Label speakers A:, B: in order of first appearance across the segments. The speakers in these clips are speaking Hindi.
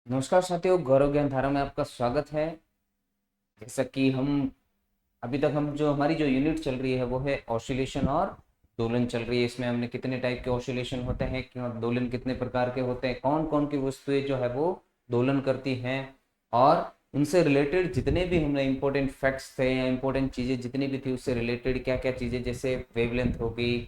A: नमस्कार साथियों, गौरव ज्ञान धारा में आपका स्वागत है। जैसा कि हम अभी तक हम जो हमारी जो यूनिट चल रही है वो है ऑसिलेशन और दोलन चल रही है। इसमें हमने कितने टाइप के ऑसिलेशन होते हैं, क्यों दोलन कितने प्रकार के होते हैं, कौन कौन की वस्तुएं जो है वो दोलन करती हैं, और उनसे रिलेटेड जितने भी हमने इंपॉर्टेंट फैक्ट्स थे या इंपॉर्टेंट चीज़ें जितनी भी थी उससे रिलेटेड क्या क्या चीज़ें, जैसे वेवलेंथ हो गई,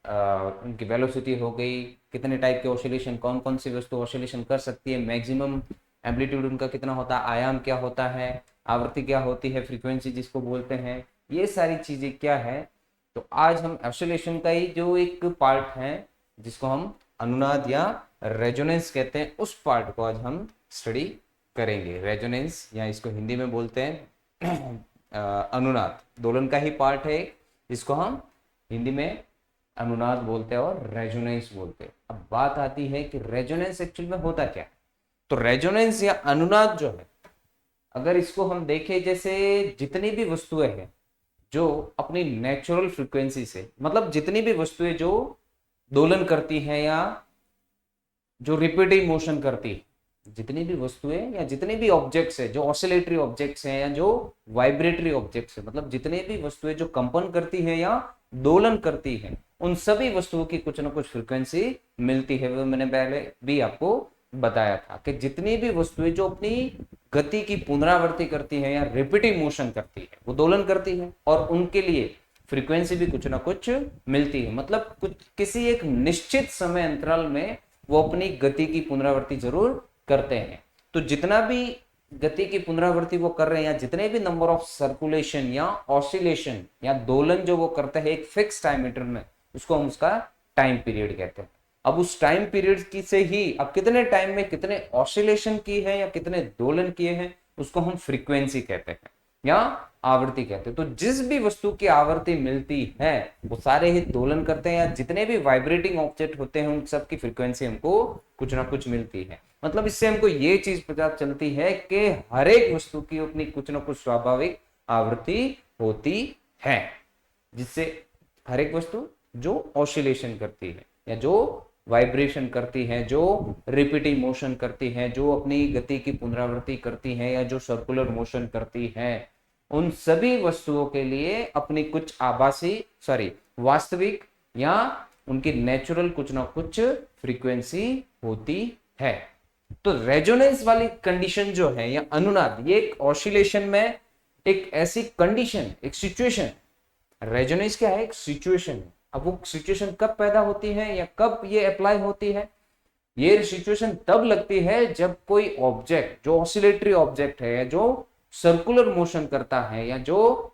A: उनकी वेलोसिटी हो गई, कितने टाइप के ऑसिलेशन, कौन कौन सी वस्तु ऑसिलेशन कर सकती है, मैक्सिमम एम्पलीट्यूड उनका कितना होता है, आयाम क्या होता है, आवृत्ति क्या होती है, फ्रीक्वेंसी जिसको बोलते हैं, ये सारी चीजें क्या है। तो आज हम ऑसिलेशन का ही जो एक पार्ट है जिसको हम अनुनाद या रेजोनेंस कहते हैं, उस पार्ट को आज हम स्टडी करेंगे। रेजोनेंस या इसको हिंदी में बोलते हैं अनुनाद, दोलन का ही पार्ट है जिसको हम हिंदी में अनुनाद बोलते हैं और रेजोनेंस बोलते हैं। अब बात आती है कि रेजोनेंस एक्चुअल में होता क्या है। तो रेजोनेंस या अनुनाद जो है, अगर इसको हम देखें, जैसे जितनी भी वस्तुएं हैं जो अपनी नेचुरल फ्रीक्वेंसी से, मतलब जितनी भी वस्तुएं जो दोलन करती हैं या जो रिपीटिंग मोशन करती है, जितनी भी वस्तुएं या जितने भी ऑब्जेक्ट्स है जो ऑसिलेटरी ऑब्जेक्ट्स हैं या जो वाइब्रेटरी ऑब्जेक्ट्स है, मतलब जितने भी वस्तुएं जो कंपन करती है या दोलन करती है, उन सभी वस्तुओं की कुछ ना कुछ फ्रीक्वेंसी मिलती है। वो मैंने पहले भी आपको बताया था कि जितनी भी वस्तुएं जो अपनी गति की पुनरावृत्ति करती है या रिपीटिंग मोशन करती है वो दोलन करती है, और उनके लिए फ्रीक्वेंसी भी कुछ ना कुछ मिलती है। मतलब कुछ किसी एक निश्चित समय अंतराल में वो अपनी गति की पुनरावृत्ति जरूर करते हैं। तो जितना भी गति की पुनरावृत्ति वो कर रहे हैं या जितने भी नंबर ऑफ सर्कुलेशन या ऑसिलेशन या दोलन जो वो करते हैं एक फिक्स टाइम इंटरवल में, उसको हम उसका टाइम पीरियड कहते हैं। अब उस टाइम पीरियड की से ही अब कितने टाइम में कितने ऑसिलेशन की है या कितने दोलन किए हैं उसको हम फ्रीक्वेंसी कहते हैं या आवृत्ति कहते हैं। तो जिस भी वस्तु की आवृत्ति मिलती है वो सारे ही दोलन करते हैं, या जितने भी वाइब्रेटिंग ऑब्जेक्ट होते हैं उन सब की फ्रीक्वेंसी हमको कुछ ना कुछ मिलती है। मतलब इससे हमको ये चीज पता चलती है कि हर एक वस्तु की अपनी कुछ ना कुछ स्वाभाविक आवृत्ति होती है, जिससे हर एक वस्तु जो ऑसिलेशन करती है या जो वाइब्रेशन करती है, जो रिपीटिंग मोशन करती है, जो अपनी गति की पुनरावृत्ति करती है या जो सर्कुलर मोशन करती है, उन सभी वस्तुओं के लिए अपनी कुछ आभासी वास्तविक या उनकी नेचुरल कुछ ना कुछ फ्रीक्वेंसी होती है। तो रेजोनेंस वाली कंडीशन जो है या अनुनाद, ये एक ऑसिलेशन में एक ऐसी कंडीशन, एक सिचुएशन। रेजोनेंस क्या है? एक सिचुएशन है। अब वो सिचुएशन कब पैदा होती है या कब ये अप्लाई होती है? ये सिचुएशन तब लगती है जब कोई ऑब्जेक्ट जो ऑसिलेटरी ऑब्जेक्ट है या जो सर्कुलर मोशन करता है या जो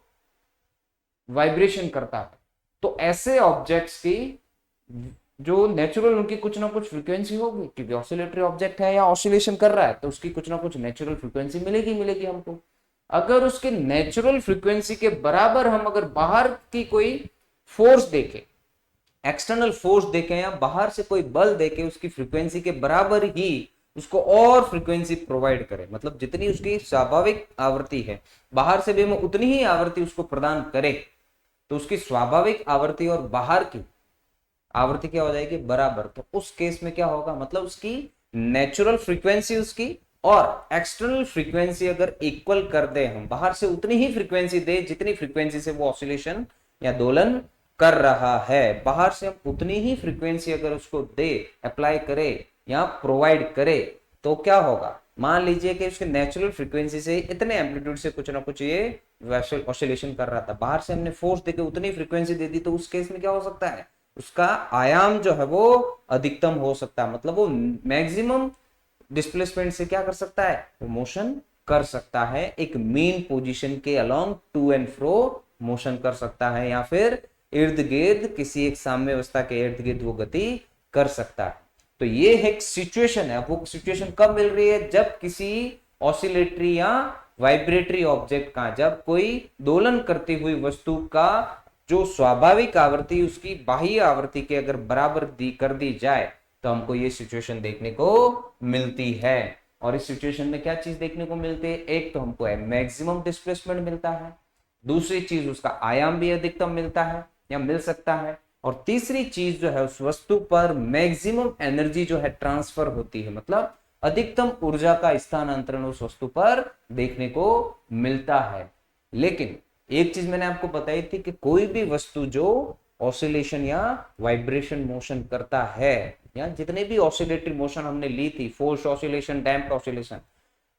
A: वाइब्रेशन करता है, तो ऐसे ऑब्जेक्ट्स की जो नेचुरल उनकी कुछ ना कुछ फ्रीक्वेंसी होगी, क्योंकि ऑसिलेटरी ऑब्जेक्ट है या ऑसिलेशन कर रहा है तो उसकी कुछ ना कुछ नेचुरल फ्रीक्वेंसी मिलेगी हमको। अगर उसके नेचुरल फ्रीक्वेंसी के बराबर हम अगर बाहर की कोई फोर्स देखें, एक्सटर्नल फोर्स देखें या बाहर से कोई बल देके उसकी फ्रीक्वेंसी के बराबर ही उसको और फ्रीक्वेंसी प्रोवाइड करें, मतलब जितनी उसकी स्वाभाविक आवृत्ति है बाहर से भी हम उतनी ही आवृत्ति उसको प्रदान करें, तो उसकी स्वाभाविक आवृत्ति और बाहर की आवृत्ति क्या हो जाएगी? बराबर। तो उस केस में क्या होगा? मतलब उसकी नेचुरल फ्रीक्वेंसी उसकी और एक्सटर्नल फ्रीक्वेंसी अगर इक्वल कर दे, हम बाहर से उतनी ही फ्रीक्वेंसी दे जितनी फ्रीक्वेंसी से वो ऑसिलेशन या दोलन कर रहा है, बाहर से हम उतनी ही फ्रीक्वेंसी अगर उसको दे, अप्लाई करे या प्रोवाइड करे, तो क्या होगा? मान लीजिए कि उसके नेचुरल फ्रीक्वेंसी से इतने एम्पलीट्यूड से कुछ ना कुछ ये ऑसिलेशन कर रहा था, बाहर से हमने फोर्स देके उतनी फ्रीक्वेंसी दे दी, तो उस केस में क्या हो सकता है? उसका आयाम जो है वो अधिकतम हो सकता है, मतलब वो मैक्सिमम डिस्प्लेसमेंट से क्या कर सकता है? वो मोशन कर सकता है, एक मीन पोजीशन के along to and fro motion कर सकता है, या फिर इर्द गिर्द किसी एक साम्य अवस्था के इर्द गिर्द वो गति कर सकता है। तो ये एक सिचुएशन है। वो सिचुएशन कब मिल रही है? जब किसी ऑसिलेटरी या वाइब्रेटरी ऑब्जेक्ट का, जब कोई दोलन करती हुई वस्तु का जो स्वाभाविक आवृत्ति उसकी बाह्य आवृत्ति के अगर बराबर कर दी जाए, तो हमको ये सिचुएशन देखने को मिलती है। और इस सिचुएशन में क्या चीज देखने को मिलती है? एक तो हमको मैक्सिमम डिस्प्लेसमेंट मिलता है, दूसरी चीज उसका आयाम भी अधिकतम मिलता है या मिल सकता है, और तीसरी चीज जो है उस वस्तु पर मैक्सिमम एनर्जी जो है ट्रांसफर होती है, मतलब अधिकतम ऊर्जा का स्थानांतरण उस वस्तु पर देखने को मिलता है। लेकिन एक चीज मैंने आपको बताई थी कि कोई भी वस्तु जो ऑसिलेशन या वाइब्रेशन मोशन करता है, या जितने भी ऑसिलेटरी मोशन हमने ली थी, फोर्स ऑसिलेशन, डैम्प्ड ऑसिलेशन,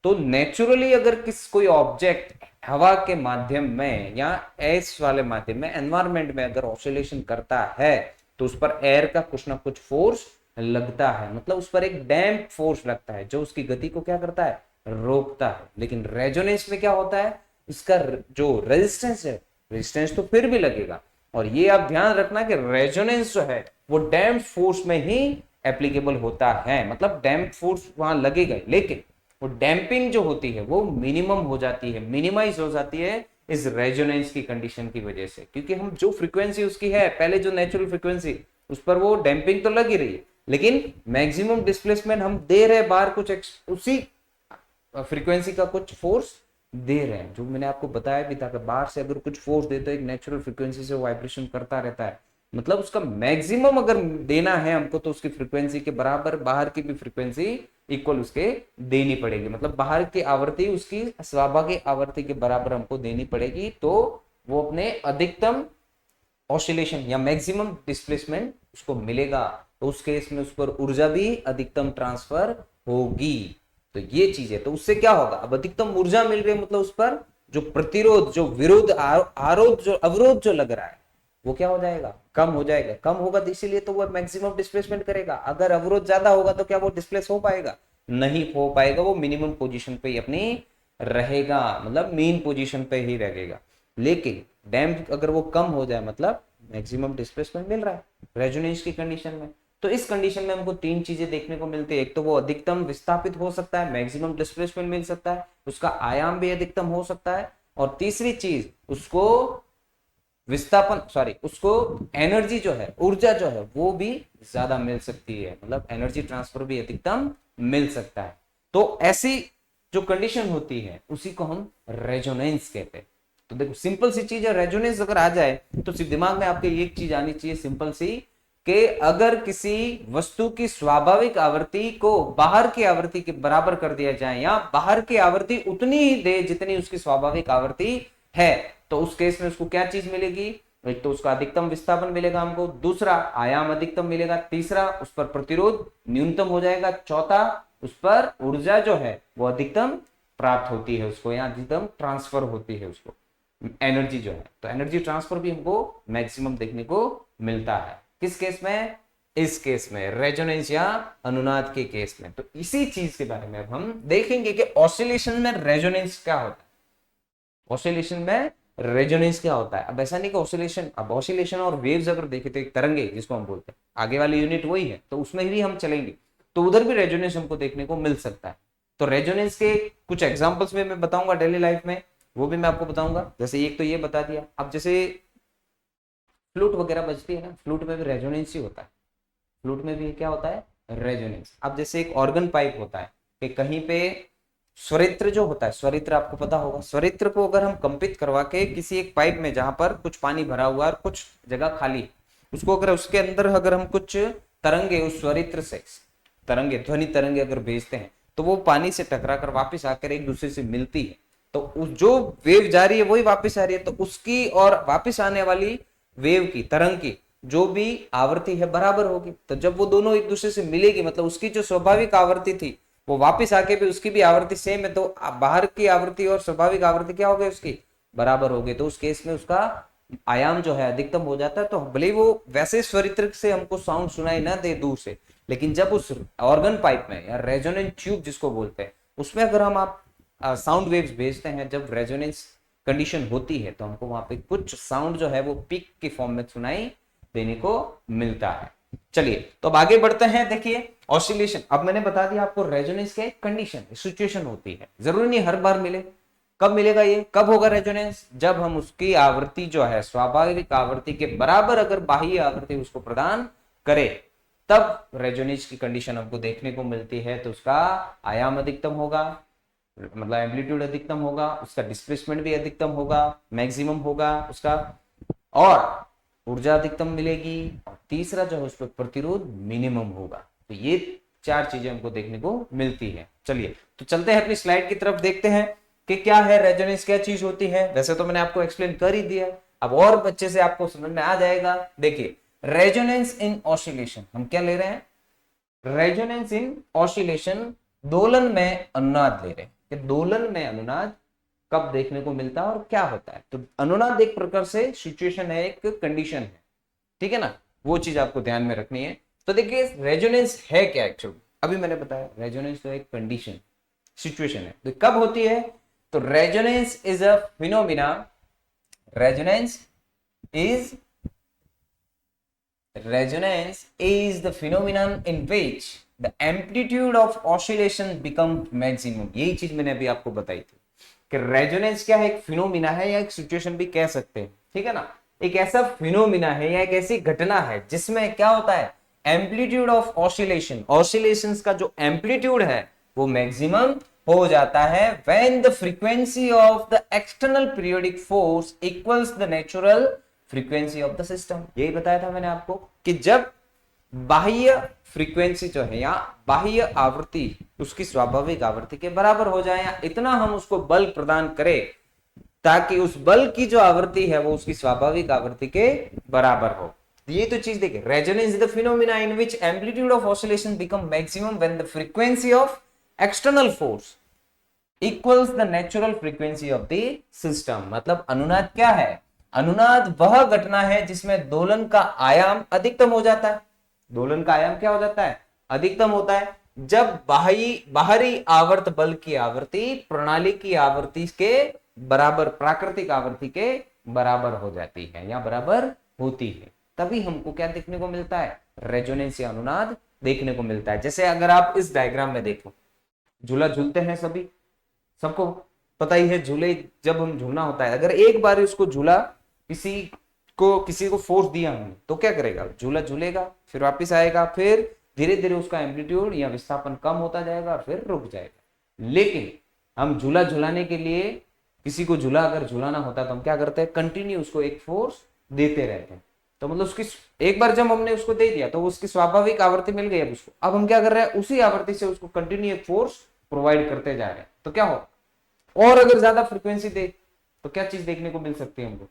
A: तो नेचुरली अगर कोई ऑब्जेक्ट हवा के माध्यम में या एस वाले माध्यम में, एनवायरमेंट में अगर ऑसिलेशन करता है तो उस पर एयर का कुछ ना कुछ फोर्स लगता है, मतलब उस पर एक डैम्प फोर्स लगता है जो उसकी गति को क्या करता है, रोकता है। लेकिन रेजोनेंस में क्या होता है, इसका जो रेजिस्टेंस है, रेजिस्टेंस तो फिर भी लगेगा। और ये आप ध्यान रखना कि रेजोनेंस जो है वो डैम्प फोर्स में ही एप्लीकेबल होता है, मतलब डैम्प फोर्स वहां लगेगा, लेकिन वो डैम्पिंग जो होती है वो मिनिमम हो जाती है, मिनिमाइज हो जाती है इस रेजोनेंस की कंडीशन की वजह से। क्योंकि हम जो फ्रीक्वेंसी उसकी है पहले, जो नेचुरल फ्रीक्वेंसी, उस पर वो डैम्पिंग तो लग ही रही है, लेकिन मैक्सिमम डिस्प्लेसमेंट हम दे रहे बाहर कुछ उसी फ्रीक्वेंसी का कुछ फोर्स दे रहे हैं। जो मैंने आपको बताया भी था कि बाहर से अगर कुछ फोर्स देते तो एक नेचुरल फ्रीक्वेंसी से वाइब्रेशन करता रहता है, मतलब उसका मैक्सिमम अगर देना है हमको तो उसकी फ्रीक्वेंसी के बराबर बाहर की भी फ्रीक्वेंसी इक्वल उसके देनी पड़ेगी, मतलब बाहर की आवृत्ति उसकी स्वाभाविक आवृत्ति के बराबर हमको देनी पड़ेगी, तो वो अपने अधिकतम ऑसिलेशन या मैक्सिमम डिस्प्लेसमेंट उसको मिलेगा। तो उस केस में उस पर ऊर्जा भी अधिकतम ट्रांसफर होगी। तो ये चीज है, तो उससे क्या होगा, अब अधिकतम ऊर्जा मिल रही है, मतलब उस पर जो प्रतिरोध, जो विरोध, आरोध, जो अवरोध जो लग रहा है वो क्या हो जाएगा, कम हो जाएगा। कम होगा तो इसीलिए तो वो मैक्सिमम डिस्प्लेसमेंट करेगा। अगर अवरोध ज्यादा होगा तो क्या वो डिस्प्लेस हो पाएगा, नहीं हो पाएगा, वो मिनिमम पोजीशन पे ही अपनी रहेगा, मतलब मेन पोजीशन पे ही रहेगा। लेकिन डैम्प अगर वो कम हो जाए मतलब मैक्सिमम डिस्प्लेसमेंट मिल रहा है रेजोनेंस की कंडीशन में। तो इस कंडीशन में हमको तीन चीजें देखने को मिलती है, एक तो वो अधिकतम विस्थापित हो सकता है, मैक्सिमम डिस्प्लेसमेंट मिल सकता है, उसका आयाम भी अधिकतम हो सकता है, और तीसरी चीज उसको विस्थापन, सॉरी, उसको एनर्जी जो है, ऊर्जा जो है वो भी ज्यादा मिल सकती है, मतलब एनर्जी ट्रांसफर भी अधिकतम मिल सकता है। तो ऐसी जो कंडीशन होती है उसी को हम रेजोनेंस कहते हैं। तो देखो सिंपल सी चीज है, रेजोनेंस अगर आ जाए तो सिर्फ दिमाग में आपके एक चीज आनी चाहिए सिंपल सी, कि अगर किसी वस्तु की स्वाभाविक आवृत्ति को बाहर की आवृत्ति के बराबर कर दिया जाए, या बाहर की आवृत्ति उतनी ही दे जितनी उसकी स्वाभाविक आवृत्ति है, तो उस केस में उसको क्या चीज मिलेगी, एक तो उसका अधिकतम विस्थापन मिलेगा हमको, दूसरा आयाम अधिकतम मिलेगा, तीसरा उस पर प्रतिरोध न्यूनतम हो जाएगा, चौथा उस पर ऊर्जा जो है वो अधिकतम प्राप्त होती है उसको, या अधिकतम ट्रांसफर होती है उसको, एनर्जी जो है। तो एनर्जी ट्रांसफर भी हमको मैक्सिमम देखने को मिलता है किस केस में, इस केस में, रेजोनेंस या अनुनाद के केस में। तो इसी चीज के बारे में अब हम देखेंगे कि ऑसिलेशन में रेजोनेंस क्या होता है, ऑसिलेशन में रेजोनेंस क्या होता है। अब ऐसा नहीं कि ऑसिलेशन, अब ऑसिलेशन और वेव्स अगर देखें तो एक तरंगे जिसको हम बोलते हैं, आगे वाली यूनिट वही है, तो उसमें भी हम चलेंगे, तो उधर भी रेजोनेंस हमको देखने को मिल सकता है। तो रेजोनेंस के कुछ एग्जांपल्स में मैं बताऊंगा डेली लाइफ में, वो भी मैं आपको बताऊंगा। जैसे एक तो ये बता दिया, अब जैसे फ्लूट वगैरह बजती है ना, फ्लूट में भी रेजोनेंस ही होता है, फ्लूट में भी क्या होता है, रेजोनेंस। अब जैसे एक ऑर्गन पाइप होता है कि कहीं पे स्वरित्र जो होता है, स्वरित्र आपको पता होगा, स्वरित्र को अगर हम कंपित करवा के किसी एक पाइप में जहां पर कुछ पानी भरा हुआ है और कुछ जगह खाली, उसको अगर उसके अंदर अगर हम कुछ तरंगे उस स्वरित्र से, तरंगे, ध्वनि तरंगे अगर भेजते हैं, तो वो पानी से टकरा कर वापिस आकर एक दूसरे से मिलती है, तो उस जो वेव जा रही है वही वापस आ रही है, तो उसकी और वापस आने वाली वेव की, तरंग की जो भी आवृत्ति है बराबर होगी। तो जब वो दोनों एक दूसरे से मिलेगी, मतलब उसकी जो स्वाभाविक आवृत्ति थी वो वापस आके भी उसकी भी आवृत्ति सेम है, तो बाहर की आवृत्ति और स्वाभाविक आवृत्ति क्या हो गई उसकी, बराबर हो गई। तो उस केस में उसका आयाम जो है अधिकतम हो जाता है। तो भले वो वैसे स्वरित्र से हमको साउंड सुनाई ना दे दूर से, लेकिन जब उस ऑर्गन पाइप में या रेजोनेंट ट्यूब जिसको बोलते हैं, उसमें अगर हम आप साउंड वेव्स भेजते हैं, जब रेजोनेंस कंडीशन होती है तो हमको वहां पे कुछ साउंड जो है वो पिक के फॉर्म में सुनाई देने को मिलता है। चलिए तो अब आगे बढ़ते हैं। देखिए ऑसिलेशन, अब मैंने बता दिया आपको रेजोनेंस के कंडीशन, सिचुएशन होती है, जरूरी नहीं हर बार मिले। कब मिलेगा, ये कब होगा रेजोनेंस, जब हम उसकी आवृत्ति जो है स्वाभाविक आवृत्ति के बराबर अगर बाह्य आवृत्ति उसको प्रदान करे, तब रेजोनेंस की कंडीशन हमको देखने को मिलती है। तो उसका आयाम अधिकतम होगा, मतलब एम्पलीट्यूड अधिकतम होगा, उसका डिस्प्लेसमेंट भी अधिकतम होगा, मैक्सिमम होगा उसका, और ऊर्जा अधिकतम मिलेगी, और तीसरा जो है उस पर प्रतिरोध मिनिमम होगा। तो ये चार चीजें हमको देखने को मिलती है। चलिए तो चलते हैं अपनी स्लाइड की तरफ, देखते हैं कि क्या है रेजोनेंस, क्या चीज होती है। वैसे तो मैंने आपको एक्सप्लेन कर ही दिया, अब और अच्छे से आपको समझ में आ जाएगा। देखिए रेजोनेंस इन ऑसिलेशन, हम क्या ले रहे हैं, रेजोनेंस इन ऑसिलेशन, दोलन में अनुनाद ले रहे हैं कि दोलन में अनुनाद कब देखने को मिलता है और क्या होता है। तो अनुनाद एक प्रकार से सिचुएशन है, एक कंडीशन है, ठीक है ना, वो चीज आपको ध्यान में रखनी है। तो देखिए रेजोनेंस है क्या एक्चुअली, अभी मैंने बताया रेजोनेंस तो एक कंडीशन सिचुएशन है। तो कब होती है, तो resonance is a phenomena, resonance is the phenomenon in which the amplitude of oscillation becomes maximum। यही चीज मैंने अभी आपको बताई थी कि रेजोनेंस क्या है, एक फिनोमिना है या एक सिचुएशन भी कह सकते हैं, ठीक है ना। एक ऐसा फिनोमिना है या एक ऐसी घटना है जिसमें क्या होता है, एम्पलीट्यूड ऑफ ऑसिलेशन, ऑसिलेशंस का जो एम्पलीट्यूड है वो मैक्सिमम हो जाता है when the frequency of the external periodic force equals the natural frequency of the system. यही बताया था मैंने आपको कि जब बाह्य फ्रीक्वेंसी जो है या बाह्य आवृत्ति उसकी स्वाभाविक आवृत्ति के बराबर हो जाए, या इतना हम उसको बल प्रदान करें ताकि उस बल की जो आवृत्ति है वो उसकी स्वाभाविक आवृत्ति के बराबर हो। ये तो चीज देखिए, resonance is the phenomena in which amplitude of oscillation become maximum when the frequency of external force equals the natural frequency of the system. मतलब अनुनाद क्या है, अनुनाद वह घटना है जिसमें दोलन का आयाम अधिकतम हो जाता है। दोलन का आयाम क्या हो जाता है, अधिकतम होता है जब बाहरी आवर्त बल की आवृत्ति प्रणाली की आवृत्ति के बराबर, प्राकृतिक आवृत्ति के बराबर हो जाती है या बराबर होती है, तभी हमको क्या देखने को मिलता है, रेजोनेंस या अनुनाद देखने को मिलता है। जैसे अगर आप इस डायग्राम में देखो, झूला झूलते हैं सभी, सबको पता ही है झूले, जब हम झूलना होता है, अगर एक बार उसको झूला किसी को फोर्स दिया हमने तो क्या करेगा, झूला झूलेगा, फिर वापिस आएगा, फिर धीरे धीरे उसका एम्पलीट्यूड या विस्थापन कम होता जाएगा और फिर रुक जाएगा। लेकिन हम झूला झुलाने के लिए, किसी को झूला अगर झुलाना होता है तो हम क्या करते हैं, कंटिन्यू उसको एक फोर्स देते रहते हैं। तो मतलब उसकी एक बार जब हमने उसको दे दिया तो उसकी स्वाभाविक आवृत्ति मिल गई, अब उसको, अब हम क्या कर रहे हैं, उसी आवृत्ति से उसको कंटिन्यू एक फोर्स प्रोवाइड करते जा रहे हैं। तो क्या हो, और अगर ज्यादा फ्रीक्वेंसी दे तो क्या चीज देखने को मिल सकती है हमको,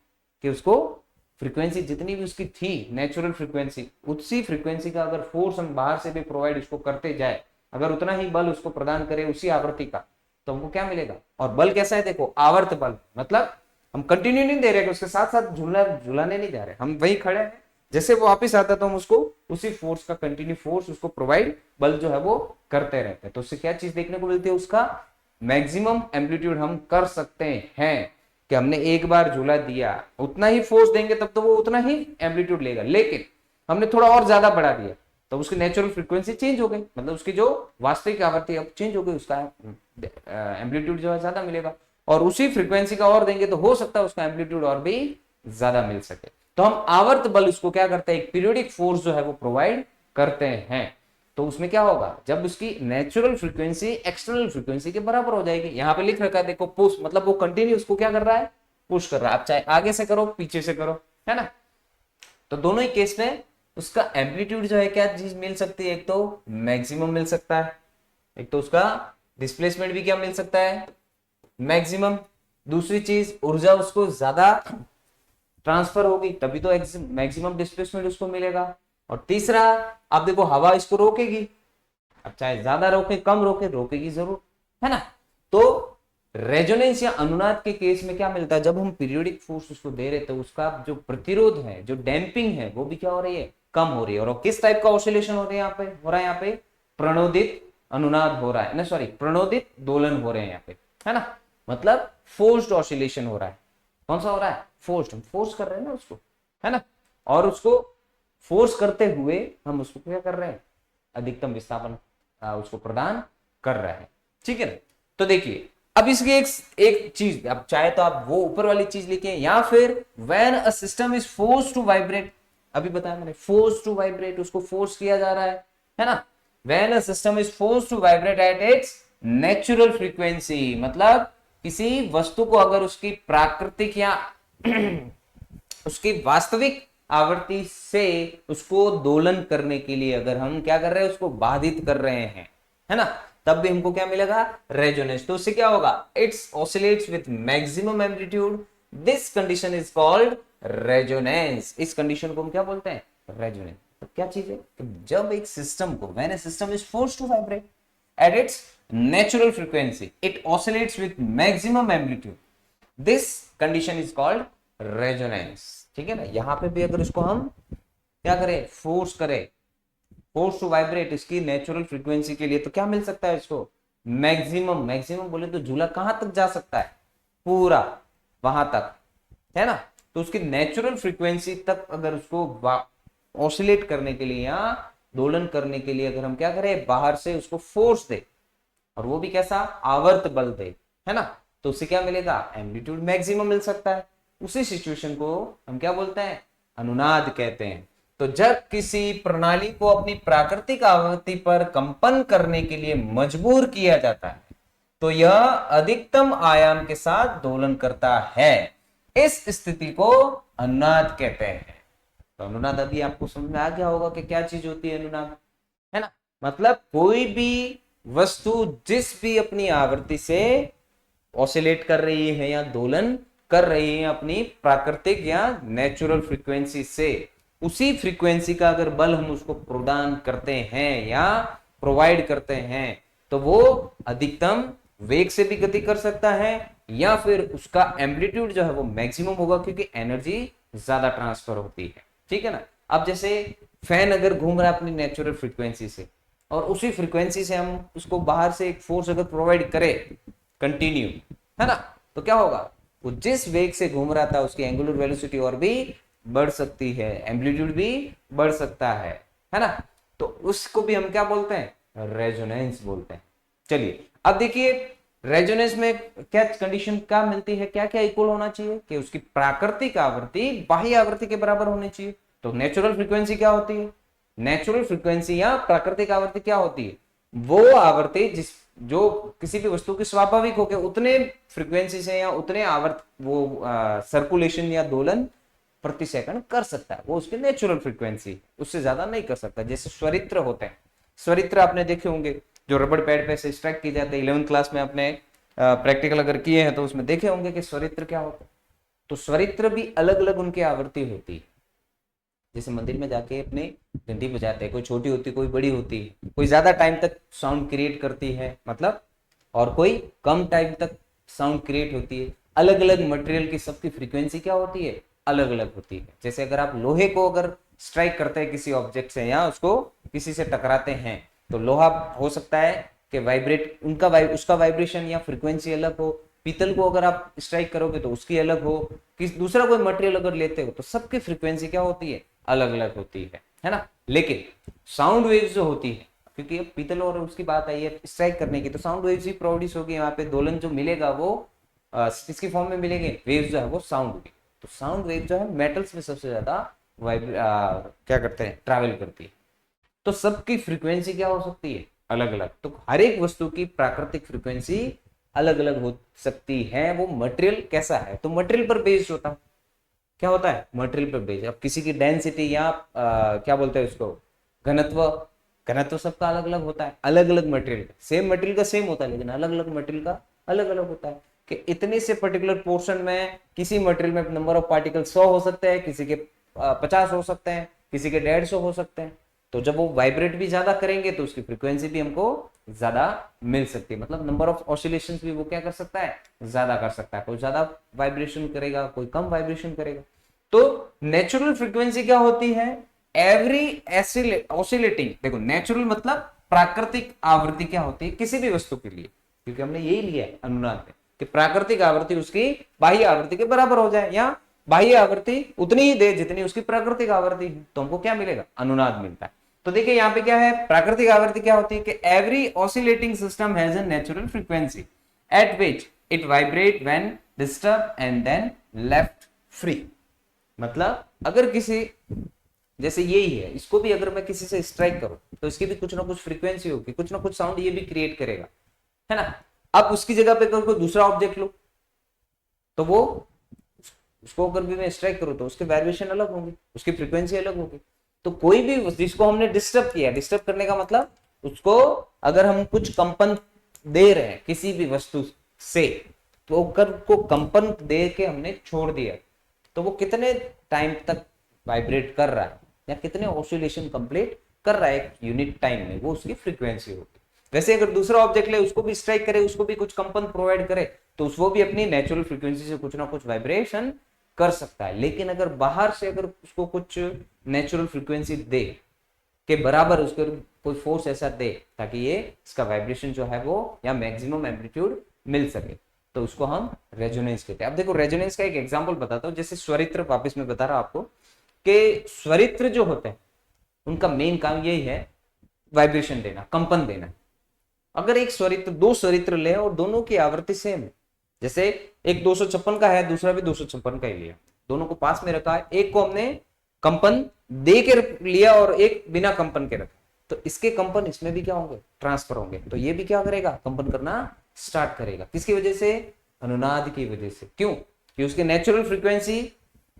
A: कि उसको फ्रीक्वेंसी जितनी भी उसकी थी नेचुरल फ्रीक्वेंसी, उसी फ्रीक्वेंसी का अगर फोर्स हम बाहर से भी प्रोवाइड उसको करते जाए, अगर उतना ही बल उसको प्रदान करे उसी आवृत्ति का, तो हमको क्या मिलेगा। और बल कैसा है, देखो आवर्त बल, मतलब हम कंटिन्यू नहीं दे रहे, उसके साथ साथ झुलाने नहीं जा रहे, हम वही खड़े हैं, जैसे वो वापिस आता तो हम उसको उसी फोर्स का कंटिन्यू फोर्स उसको प्रोवाइड बल जो है वो करते रहते हैं। तो उससे क्या चीज देखने को मिलती है, उसका मैक्सिमम एम्पलीट्यूड हम कर सकते हैं कि हमने एक बार झूला दिया, उतना ही फोर्स देंगे तब तो वो उतना ही एम्पलीट्यूड लेगा, लेकिन हमने थोड़ा और ज्यादा बढ़ा दिया तो उसकी नेचुरल फ्रीक्वेंसी चेंज हो गई, मतलब उसकी जो वास्तविक आवृत्ति अब चेंज हो गई, उसका एम्पलीट्यूड जो है ज्यादा मिलेगा। और उसी फ्रीक्वेंसी का और देंगे तो हो सकता है उसका एम्पलीट्यूड और भी ज्यादा मिल सके। तो हम आवर्त बल उसको क्या करते हैं, एक पीरियोडिक फोर्स जो है वो प्रोवाइड करते हैं। तो उसमें क्या होगा, जब उसकी नेचुरल फ्रीक्वेंसी एक्सटर्नल फ्रीक्वेंसी के बराबर हो जाएगी, यहाँ पे लिख रखा है देखो पुश, मतलब वो कंटिन्यू उसको क्या कर रहा है, पुश कर रहा है। आप चाहे आगे से करो पीछे से करो, है ना। तो दोनों ही केस में उसका एम्पलीट्यूड जो है क्या चीज मिल सकती है, एक तो मैक्सिमम मिल सकता है, एक तो उसका डिस्प्लेसमेंट भी क्या मिल सकता है, मैक्सिमम। दूसरी चीज ऊर्जा उसको ज्यादा ट्रांसफर होगी तभी तो मैक्सिमम डिस्प्लेसमेंट उसको मिलेगा। और तीसरा आप देखो हवा इसको रोकेगी, अब चाहे ज्यादा रोके कम रोके, रोकेगी जरूर, है ना। तो रेजोनेंस या अनुनाद के केस में क्या मिलता है, जब हम पीरियोडिक फोर्स उसको दे रहे तो उसका जो प्रतिरोध है, जो डैम्पिंग है, वो भी क्या हो रही है, कम हो रही है। और किस टाइप का ऑसिलेशन हो रहा है यहाँ पे, हो रहा है यहाँ पे प्रणोदित अनुनाद हो रहा है ना, सॉरी प्रणोदित दोलन हो रहे हैं यहाँ पे, है ना। मतलब फोर्स्ड ऑसिलेशन हो रहा है। कौन सा हो रहा है, फोर्स्ड, फोर्स कर रहे हैं ना उसको, है ना। और उसको फोर्स करते हुए हम उसको क्या कर रहे हैं, अधिकतम विस्थापन उसको प्रदान कर रहे हैं, ठीक है ना। तो देखिए अब इसकी एक चीज, अब चाहे तो आप वो ऊपर वाली चीज लिखें या फिर when a system is forced to vibrate, अभी बताया मैंने फोर्स्ड टू वाइब्रेट, उसको फोर्स किया जा रहा है ना। When a system is forced to vibrate at its natural frequency, मतलब किसी वस्तु को अगर उसकी प्राकृतिक या उसकी वास्तविक आवृत्ति से उसको दोलन करने के लिए अगर हम क्या कर रहे हैं, उसको बाधित कर रहे हैं, है ना, तब भी हमको क्या मिलेगा, रेजोनेंस। तो उससे क्या होगा, it's oscillates with maximum amplitude, this condition is called resonance. इस कंडीशन को हम क्या बोलते हैं, रेजोनेंस। तो क्या चीज है, जब एक सिस्टम को, when a system is forced to vibrate at its natural frequency, it oscillates with maximum amplitude, this condition is called resonance। ठीक है ना, यहां पे भी अगर इसको हम क्या करें, फोर्स करें, फोर्स टू वाइब्रेट इसकी नेचुरल फ्रीक्वेंसी के लिए, तो क्या मिल सकता है इसको, मैक्सिमम। मैक्सिमम बोले तो झूला कहां तक जा सकता है, पूरा वहां तक, है ना। तो उसकी नेचुरल फ्रीक्वेंसी तक अगर उसको ऑसिलेट करने के लिए या दोलन करने के लिए अगर हम क्या करें, बाहर से उसको फोर्स दे, और वो भी कैसा, आवर्त बल दे, है ना, तो उससे क्या मिलेगा, एम्पलीट्यूड मैक्सिमम मिल सकता है। उसी सिचुएशन को हम क्या बोलते हैं, अनुनाद कहते हैं। तो जब किसी प्रणाली को अपनी प्राकृतिक आवृत्ति पर कंपन करने के लिए मजबूर किया जाता है, तो यह अधिकतम आयाम के साथ दोलन करता है। इस स्थिति को अनुनाद कहते हैं। तो अनुनाद अभी आपको समझ में आ गया होगा कि क्या चीज होती है अनुनाद, है ना। मतलब कोई भी वस्तु जिस भी अपनी आवृत्ति से ऑसिलेट कर रही है या दोलन कर रही है अपनी प्राकृतिक या नेचुरल फ्रीक्वेंसी से, उसी फ्रीक्वेंसी का अगर बल हम उसको प्रदान करते हैं या प्रोवाइड करते हैं, तो वो अधिकतम वेग से भी गति कर सकता है, या फिर उसका एम्पलीट्यूड जो है वो मैक्सिमम होगा, क्योंकि एनर्जी ज्यादा ट्रांसफर होती है। ठीक है ना। अब जैसे फैन अगर घूम रहा है अपनी नेचुरल फ्रीक्वेंसी से, और उसी फ्रीक्वेंसी से हम उसको बाहर से एक फोर्स अगर प्रोवाइड करें कंटिन्यू, है ना, तो क्या होगा, वो जिस वेग से घूम रहा था उसकी एंगुलर वेलोसिटी और भी बढ़ सकती है, एम्पलीट्यूड भी बढ़ सकता है ना। तो उसको भी हम क्या बोलते हैं, रेजोनेंस बोलते हैं। चलिए अब देखिए, रेजोनेंस में क्या कंडीशन क्या मिलती है, क्या क्या इक्वल होना चाहिए, कि उसकी प्राकृतिक आवृत्ति बाह्य आवृत्ति के बराबर होनी चाहिए। तो नेचुरल फ्रीक्वेंसी क्या होती है, नेचुरल फ्रीक्वेंसी या प्राकृतिक आवृत्ति क्या होती है, वो आवृत्ति जिस जो किसी भी वस्तु की स्वाभाविक होकर उतने फ्रीक्वेंसी से या उतने आवर्त वो सर्कुलेशन या दोलन प्रति सेकंड कर सकता है, वो उसकी नेचुरल फ्रीक्वेंसी, उससे ज्यादा नहीं कर सकता। जैसे स्वरित्र होते हैं, स्वरित्र आपने देखे होंगे जो रबड़ पैड पे से स्ट्राइक की जाते हैं, 11th क्लास में आपने प्रैक्टिकल अगर किए हैं तो उसमें देखे होंगे कि स्वरित्र क्या होता है। तो स्वरित्र भी अलग अलग उनकी आवृत्ति होती है। जैसे मंदिर में जाके अपने घंटी बजाते हैं, कोई छोटी होती है कोई बड़ी होती है, कोई ज्यादा टाइम तक साउंड क्रिएट करती है मतलब, और कोई कम टाइम तक साउंड क्रिएट होती है। अलग अलग मटेरियल की सबकी फ्रीक्वेंसी क्या होती है, अलग अलग होती है। जैसे अगर आप लोहे को अगर स्ट्राइक करते हैं किसी ऑब्जेक्ट से या उसको किसी से टकराते हैं, तो लोहा हो सकता है कि वाइब्रेट, उसका वाइब्रेशन या फ्रीक्वेंसी अलग हो। पीतल को अगर आप स्ट्राइक करोगे तो उसकी अलग हो। दूसरा कोई मटेरियल अगर लेते हो तो सबकी फ्रीक्वेंसी क्या होती है, अलग अलग होती है ना। लेकिन साउंड वेव्स जो होती है, क्योंकि अब पीतल और उसकी बात आई है स्ट्राइक करने की, तो साउंड वेव्स भी प्रोड्यूस होगी वहां पे, दोलन जो मिलेगा वो किसकी फॉर्म में मिलेंगे, वेव्स जो है वो साउंड की। तो साउंड वेव जो है मेटल्स में सबसे ज्यादा क्या करते हैं, ट्रैवल करती है। तो सबकी फ्रीक्वेंसी क्या हो सकती है, अलग अलग। तो हर एक वस्तु की प्राकृतिक फ्रीक्वेंसी अलग अलग हो सकती है। वो मटेरियल कैसा है, तो मटेरियल पर बेस्ड होता है। क्या होता है, मटेरियल पर बेस्ड। अब किसी की डेंसिटी या क्या बोलते हैं उसको, घनत्व, घनत्व सबका अलग अलग होता है। अलग अलग मटेरियल, सेम मटेरियल का सेम होता है लेकिन अलग अलग मटेरियल का अलग अलग होता है। कि इतने से पर्टिकुलर पोर्शन में किसी मटेरियल में नंबर ऑफ पार्टिकल 100 हो सकते हैं, किसी के 50 हो सकते हैं, किसी के 150 हो सकते हैं। तो जब वो वाइब्रेट भी ज्यादा करेंगे तो उसकी फ्रीक्वेंसी भी हमको ज्यादा मिल सकती है। मतलब नंबर ऑफ ऑसिलेशंस भी वो क्या कर सकता है, ज्यादा कर सकता है। कोई ज्यादा वाइब्रेशन करेगा, कोई कम वाइब्रेशन करेगा। तो नेचुरल फ्रीक्वेंसी क्या होती है, एवरी ऑसिलेटिंग, देखो नेचुरल मतलब प्राकृतिक आवृत्ति क्या होती है किसी भी वस्तु के लिए, क्योंकि हमने यही लिया है अनुनाद में कि प्राकृतिक आवृत्ति उसकी बाह्य आवृत्ति के बराबर हो जाए, या बाह्य आवृत्ति उतनी ही दे जितनी उसकी प्राकृतिक आवृत्ति है, तो हमको क्या मिलेगा, अनुनाद मिलता है। तो देखिए यहाँ पे क्या है, प्राकृतिक आवृत्ति क्या होती है कि every oscillating system has a natural frequency at which it vibrate when disturb and then left free. मतलब अगर किसी, जैसे यही है, इसको भी अगर मैं किसी से स्ट्राइक करूं तो इसकी भी कुछ ना कुछ फ्रीक्वेंसी होगी, कुछ ना कुछ साउंड ये भी क्रिएट करेगा, है ना। अब उसकी जगह पे कोई दूसरा ऑब्जेक्ट लो तो वो उसको अगर भी मैं स्ट्राइक करूँ तो उसके वाइब्रेशन अलग होंगे, उसकी फ्रीक्वेंसी अलग होगी। तो कोई भी जिसको हमने डिस्टर्ब किया, डिस्टर्ब करने का मतलब उसको अगर हम कुछ कंपन दे रहे हैं किसी भी वस्तु से, तो अगर को कंपन दे के हमने छोड़ दिया तो वो कितने टाइम तक वाइब्रेट कर रहा है या कितने ऑसिलेशन कंप्लीट कर रहा है एक यूनिट टाइम में, वो उसकी फ्रीक्वेंसी होगी। वैसे अगर दूसरा ऑब्जेक्ट ले, उसको भी स्ट्राइक करे, उसको भी कुछ कंपन प्रोवाइड करे, तो उसको भी अपनी नेचुरल फ्रीक्वेंसी से कुछ ना कुछ वाइब्रेशन कर सकता है। लेकिन अगर बाहर से अगर उसको कुछ नेचुरल फ्रीक्वेंसी दे के बराबर उसको कोई फोर्स ऐसा दे ताकि ये इसका वाइब्रेशन जो है वो या मैक्सिमम एम्पलीट्यूड मिल सके, तो उसको हम रेजोनेंस कहते हैं। अब देखो रेजोनेंस का एक एग्जांपल बताता हूँ। जैसे स्वरित्र, वापस में बता रहा हूं आपको कि स्वरित्र जो होते हैं उनका मेन काम यही है वाइब्रेशन देना, कंपन देना। अगर एक स्वरित्र, दो स्वरित्र ले और दोनों की आवृत्ति सेम है, जैसे एक 256 का है, दूसरा भी 256 का ही लिया, दोनों को पास में रखा है, एक को हमने कंपन दे के लिया और एक बिना कंपन के रखा, तो इसके कंपन इसमें भी क्या होंगे, ट्रांसफर होंगे। तो ये भी क्या करेगा, कंपन करना स्टार्ट करेगा। किसकी वजह से, अनुनाद की वजह से। क्यों, कि उसके नेचुरल फ्रीक्वेंसी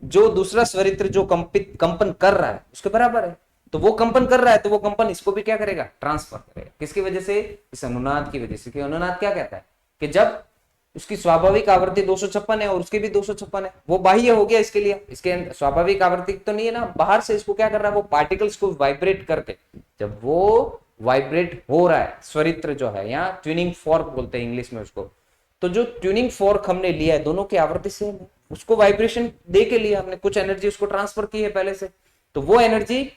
A: जो दूसरा स्वरित्र जो कंपन कर रहा है उसके बराबर है, तो वो कंपन कर रहा है, तो वो कंपन इसको भी क्या करेगा, ट्रांसफर करेगा। किसकी वजह से, इस अनुनाद की वजह से। कि अनुनाद क्या कहता है कि जब उसकी स्वाभाविक आवृत्ति 256 है और उसकी भी 256 है, वो बाह्य हो गया इसके लिए, इसके स्वाभाविक आवृत्ति तो नहीं है ना, बाहर से इसको क्या कर रहा है, वो पार्टिकल्स को वाइब्रेट करके, जब वो वाइब्रेट हो रहा है स्वरित्र जो है, यहाँ ट्यूनिंग फॉर्क बोलते हैं इंग्लिश में उसको, तो जो ट्यूनिंग फॉर्क हमने लिया है दोनों की आवृत्ति सेम है, उसको वाइब्रेशन दे के लिया हमने, कुछ एनर्जी उसको ट्रांसफर की है पहले से, तो वो एनर्जी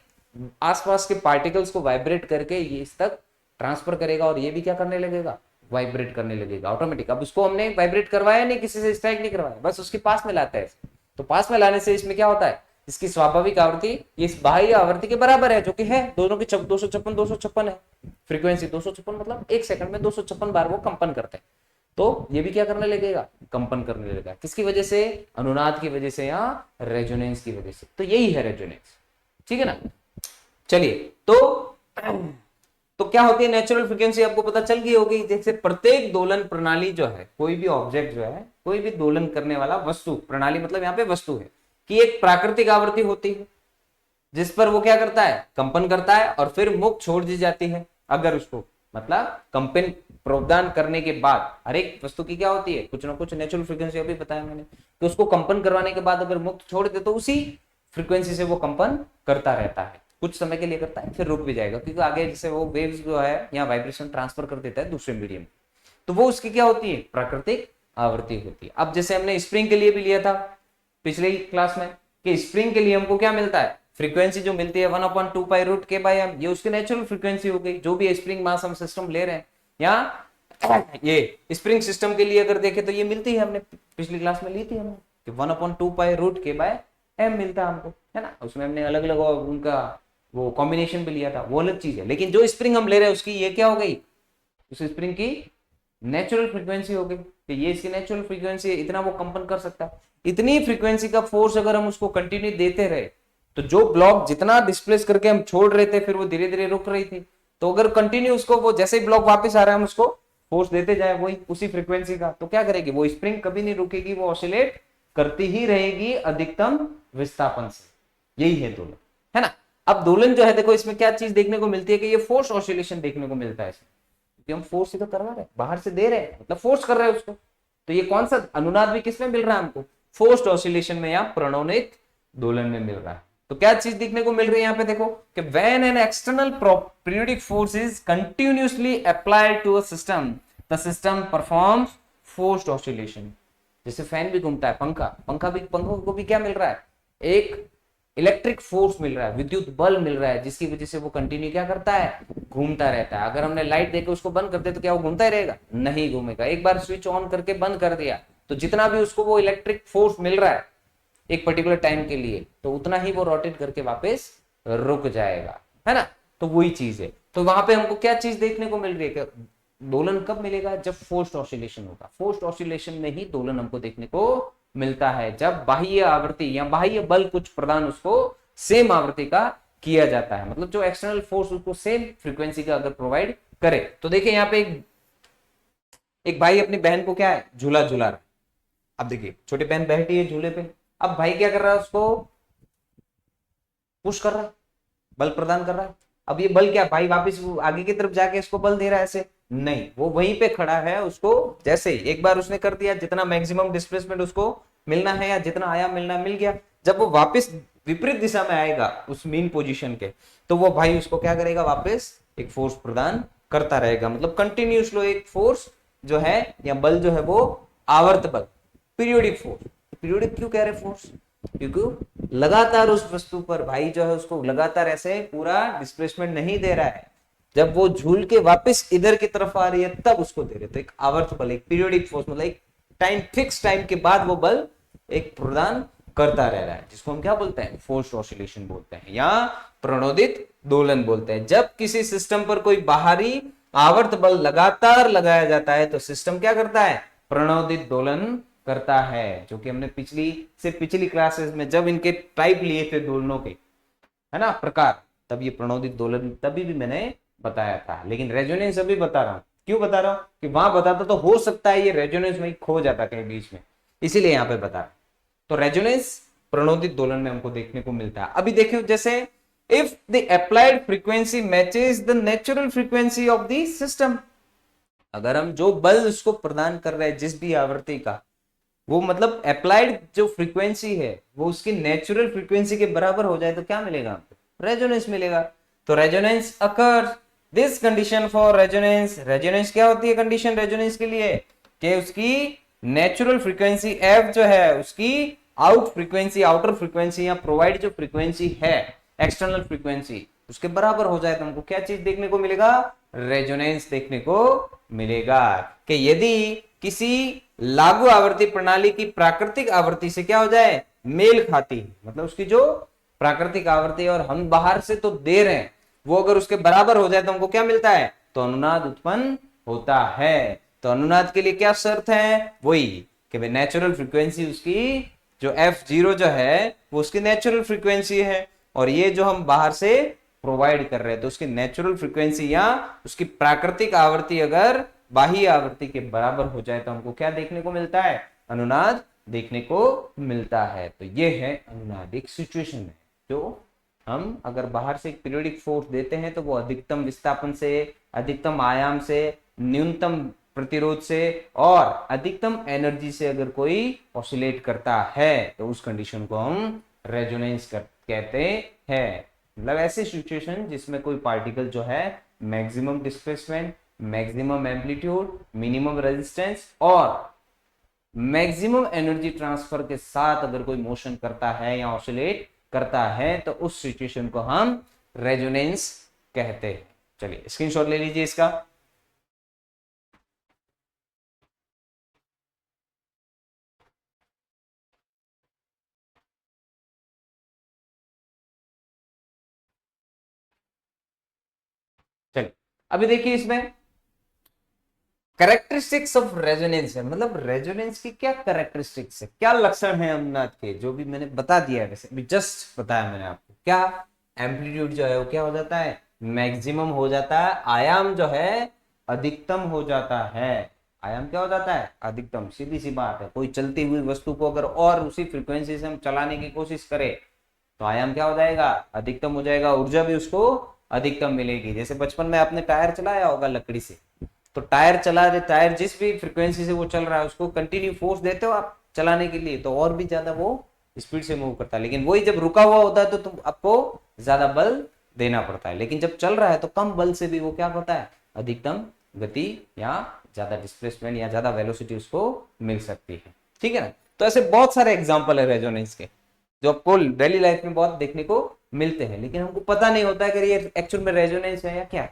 A: आसपास के पार्टिकल्स को वाइब्रेट करके ये इस तक ट्रांसफर करेगा और ये भी क्या करने लगेगा, वाइब्रेट करने लगेगा ऑटोमेटिक। अब उसको हमने वाइब्रेट करवाया नहीं, किसी से स्ट्राइक नहीं करवाया, बस उसके पास में लाता है। तो पास में लाने से इसमें क्या होता है, इसकी स्वाभाविक आवृत्ति इस बाह्य आवृत्ति के बराबर है, जो कि है दोनों की 256 है फ्रीक्वेंसी, 256 मतलब एक सेकंड में 256 बार वो कंपन करते हैं, तो ये भी क्या करने लगेगा, कंपन करने लगेगा। किसकी वजह से, अनुनाद की वजह से या रेजोनेंस की वजह से। तो यही है रेजोनेंस, ठीक है ना। चलिए, तो क्या होती है नेचुरल फ्रीक्वेंसी, आपको पता चल गई होगी। जैसे प्रत्येक दोलन प्रणाली जो है, कोई भी ऑब्जेक्ट जो है, कोई भी दोलन करने वाला वस्तु, प्रणाली मतलब यहाँ पे वस्तु है, कि एक प्राकृतिक आवृत्ति होती है जिस पर वो क्या करता है, कंपन करता है और फिर मुक्त छोड़ दी जाती है। अगर उसको मतलब कंपन प्रदान करने के बाद, हर एक वस्तु की क्या होती है, कुछ ना कुछ नेचुरल फ्रीक्वेंसी, अभी बताया मैंने, कि उसको कंपन करवाने के बाद अगर मुक्त छोड़ दे तो उसी फ्रीक्वेंसी से वो कंपन करता रहता है, कुछ समय के लिए करता है, फिर रुक भी जाएगा, क्योंकि आगे जैसे वो वेव्स जो है या वाइब्रेशन ट्रांसफर कर देता है दूसरे मीडियम, तो वो उसकी क्या होती है, प्राकृतिक आवृत्ति होती है। अब जैसे हमने स्प्रिंग के लिए भी लिया था पिछले क्लास में, कि स्प्रिंग के लिए हमको क्या मिलता है, फ्रीक्वेंसी जो मिलती है 1/2π√k/m, ये उसकी नेचुरल फ्रीक्वेंसी हो गई, जो भी स्प्रिंग मास हम सिस्टम ले रहे हैं। या ये स्प्रिंग सिस्टम के लिए अगर देखें तो ये मिलती है, हमने पिछली क्लास में ली थी हमने, कि 1/2π√k/m मिलता है हमको, है ना। उसमें हमने अलग अलग उनका वो कॉम्बिनेशन भी लिया था, वो अलग चीज है। लेकिन जो स्प्रिंग हम ले रहे हैं उसकी ये क्या हो गई, उस स्प्रिंग की नेचुरल फ्रीक्वेंसी हो गई, कि ये इसकी नेचुरल फ्रीक्वेंसी है, इतना वो कंपन कर सकता है। इतनी फ्रीक्वेंसी का फोर्स अगर हम उसको कंटिन्यू देते रहे, तो जो ब्लॉक जितना डिस्प्लेस करके हम छोड़ रहे थे, फिर वो धीरे धीरे रुक रही थी, तो अगर कंटिन्यू उसको, वो जैसे ही ब्लॉक वापस आ रहा है हम उसको फोर्स देते जाए वही उसी फ्रीक्वेंसी का, तो क्या करेगी, वो स्प्रिंग कभी नहीं रुकेगी, वो ऑसिलेट करती ही रहेगी अधिकतम विस्थापन से। यही है दोलन, है ना। अब दोलन जो है, देखो इसमें क्या चीज देखने को मिलती है, कि ये फोर्स ऑसिलेशन देखने को मिलता है इसमें, क्योंकि हम फोर्स ही तो करवा रहे हैं, बाहर से दे रहे हैं मतलब फोर्स कर रहे हैं उसको। तो ये कौन सा अनुनाद भी किसमें मिल रहा है हमको, फोर्स्ड ऑसिलेशन में या प्रणोदित दोलन में मिल रहा है। तो क्या चीज देखने को मिल रही है यहाँ पे, देखो कि when an external periodic force is continuously applied to a system, the system performs forced oscillation. जैसे फैन भी घूमता है, पंखों को भी क्या मिल रहा है, एक इलेक्ट्रिक फोर्स मिल रहा है, विद्युत बल मिल रहा है, जिसकी वजह से वो कंटिन्यू क्या करता है, घूमता रहता है। अगर हमने लाइट देकर उसको बंद कर दे तो क्या वो घूमता ही रहेगा, नहीं घूमेगा। एक बार स्विच ऑन करके बंद कर दिया तो जितना भी उसको वो इलेक्ट्रिक फोर्स मिल रहा है एक पर्टिकुलर टाइम के लिए, तो उतना ही वो रोटेट करके वापस रुक जाएगा, है ना। तो वही चीज है। तो वहां पे हमको क्या चीज देखने को मिल रही है, दोलन कब मिलेगा, जब फोर्स्ड ऑसिलेशन होगा। फोर्स्ड ऑसिलेशन में ही दोलन हमको देखने को मिलता है, जब बाह्य आवृत्ति या बाह्य बल कुछ प्रदान उसको सेम आवृत्ति का किया जाता है, मतलब जो एक्सटर्नल फोर्स उसको सेम फ्रीक्वेंसी का अगर प्रोवाइड करे। तो देखिए यहाँ पे एक भाई अपनी बहन को क्या है, झूला झूला रहा है। अब देखिए छोटी बहन बैठी है झूले पे, अब भाई क्या कर रहा है, उसको पुश कर रहा है, बल प्रदान कर रहा है। अब ये बल क्या, भाई वापस वो आगे की तरफ जाके इसको बल दे रहा है ऐसे, नहीं, वो वहीं पे खड़ा है। उसको जैसे एक बार उसने कर दिया, जितना मैक्सिमम डिस्प्लेसमेंट उसको मिलना है या जितना आयाम मिलना मिल गया, जब वो वापस विपरीत दिशा में आएगा उस मीन पोजीशन के, तो वो भाई उसको क्या करेगा, वापस एक फोर्स प्रदान करता रहेगा। मतलब कंटिन्यूसली एक फोर्स जो है या बल जो है वो आवर्त बल, पीरियोडिक फोर्स। पीरियोडिक क्यों कह रहे फोर्स, क्योंकि लगातार उस वस्तु पर भाई जो है उसको लगातार ऐसे पूरा डिस्प्लेसमेंट नहीं दे रहा है, जब वो झूल के वापस इधर की तरफ आ रही है तब उसको दे रहे। तो एक आवर्त बल, एक पीरियोडिक फोर्स, मतलब एक टाइम, फिक्स टाइम के बाद वो बल एक प्रदान करता रह रहा है, जिसको हम क्या बोलते हैं, फोर्स्ड ऑसिलेशन बोलते हैं या प्रणोदित दोलन बोलते हैं। जब किसी सिस्टम पर कोई बाहरी आवर्त बल लगातार लगाया जाता है तो सिस्टम क्या करता है, प्रणोदित दोलन करता है। जो कि हमने पिछली क्लासेस में जब इनके टाइप लिए थे दोलनों के, है ना, प्रकार, तब ये प्रणोदित दोलन तभी भी मैंने बताया था। लेकिन रेजोनेंस अभी बता रहा हूं, क्यों बता रहा हूं कि वहां बताता तो हो सकता है ये रेजोनेंस में खो जाता कहीं बीच में, इसीलिए यहां पे बता रहा। तो रेजोनेंस प्रणोदित दोलन में हमको देखने को मिलता है। अभी देखिए, जैसे if the applied frequency matches the natural frequency of the system, अगर हम जो बल उसको प्रदान कर रहे हैं जिस भी आवृत्ति का, वो मतलब अप्लाइड जो फ्रीक्वेंसी है वो उसकी नेचुरल फ्रीक्वेंसी के बराबर हो जाए तो क्या मिलेगा, रेजोनेंस मिलेगा। तो resonance occurs, this condition for resonance, resonance क्या होती है कंडीशन रेजोनेंस के लिए, कि उसकी नेचुरल फ्रीक्वेंसी एफ जो है उसकी आउट फ्रीक्वेंसी, आउटर फ्रीक्वेंसी या प्रोवाइड जो फ्रीक्वेंसी है, एक्सटर्नल फ्रीक्वेंसी, उसके बराबर हो जाए तो हमको क्या चीज देखने को मिलेगा, रेजोनेंस देखने को मिलेगा। कि यदि किसी लागू आवर्ती प्रणाली की प्राकृतिक आवृत्ति से क्या हो जाए, मेल खाती है, मतलब उसकी जो प्राकृतिक आवृत्ति और हम बाहर से तो दे रहे हैं वो अगर उसके बराबर हो जाए तो हमको क्या मिलता है, तो अनुनाद उत्पन्न होता है। तो अनुनाद के लिए क्या शर्त है, वही कि भाई नेचुरल फ्रीक्वेंसी उसकी जो F0 जो है वो उसकी नेचुरल फ्रीक्वेंसी है, और ये जो हम बाहर से प्रोवाइड कर रहे हैं तो उसकी नेचुरल फ्रीक्वेंसी या उसकी प्राकृतिक आवृत्ति अगर बाह्य आवृत्ति के बराबर हो जाए तो हमको क्या देखने को मिलता है, अनुनाद देखने को मिलता है। तो ये है अनुनाद, एक सिचुएशन है जो हम अगर बाहर से एक पीरियोडिक फोर्स देते हैं तो वो अधिकतम विस्थापन से, अधिकतम आयाम से, न्यूनतम प्रतिरोध से और अधिकतम एनर्जी से अगर कोई ऑसिलेट करता है तो उस कंडीशन को हम रेजोनेंस कहते हैं। मतलब ऐसी सिचुएशन जिसमें कोई पार्टिकल जो है maximum displacement, maximum amplitude, minimum resistance और मैक्सिमम एनर्जी ट्रांसफर के साथ अगर कोई मोशन करता है या ऑसिलेट करता है तो उस सिचुएशन को हम रेजोनेंस कहते हैं। चलिए स्क्रीनशॉट ले लीजिए इसका। चलिए अभी देखिए इसमें कैरेक्टरिस्टिक्स ऑफ रेजोनेंस है, मतलब रेजोनेंस की क्या कैरेक्टरिस्टिक्स है, क्या लक्षण है अनुनाद के, जो भी मैंने बता दिया है, वैसे अभी जस्ट बताया मैंने आपको। क्या एम्पलीट्यूड जो है वो क्या हो जाता है, मैक्सिमम हो जाता है, आयाम जो है अधिकतम हो जाता है। आयाम क्या हो जाता है, अधिकतम, सीधी सी बात है। कोई चलती हुई वस्तु को अगर और उसी फ्रीक्वेंसी से हम चलाने की कोशिश करें तो आयाम क्या हो जाएगा, अधिकतम हो जाएगा, ऊर्जा भी उसको अधिकतम मिलेगी। जैसे बचपन में आपने टायर चलाया होगा लकड़ी से, तो टायर जिस भी फ्रीक्वेंसी से वो चल रहा है उसको कंटिन्यू फोर्स देते हो आप चलाने के लिए तो और भी ज्यादा वो स्पीड से मूव करता है। लेकिन वही जब रुका हुआ होता है तो तुम आपको ज्यादा बल देना पड़ता है, लेकिन जब चल रहा है तो कम बल से भी वो क्या होता है, अधिकतम गति या ज्यादा डिस्प्लेसमेंट या ज्यादा वेलोसिटी उसको मिल सकती है। ठीक है ना। तो ऐसे बहुत सारे एग्जाम्पल है रेजोनेंस के जो आपको डेली लाइफ में बहुत देखने को मिलते हैं, लेकिन हमको पता नहीं होता है कि ये एक्चुअल में रेजोनेंस है या क्या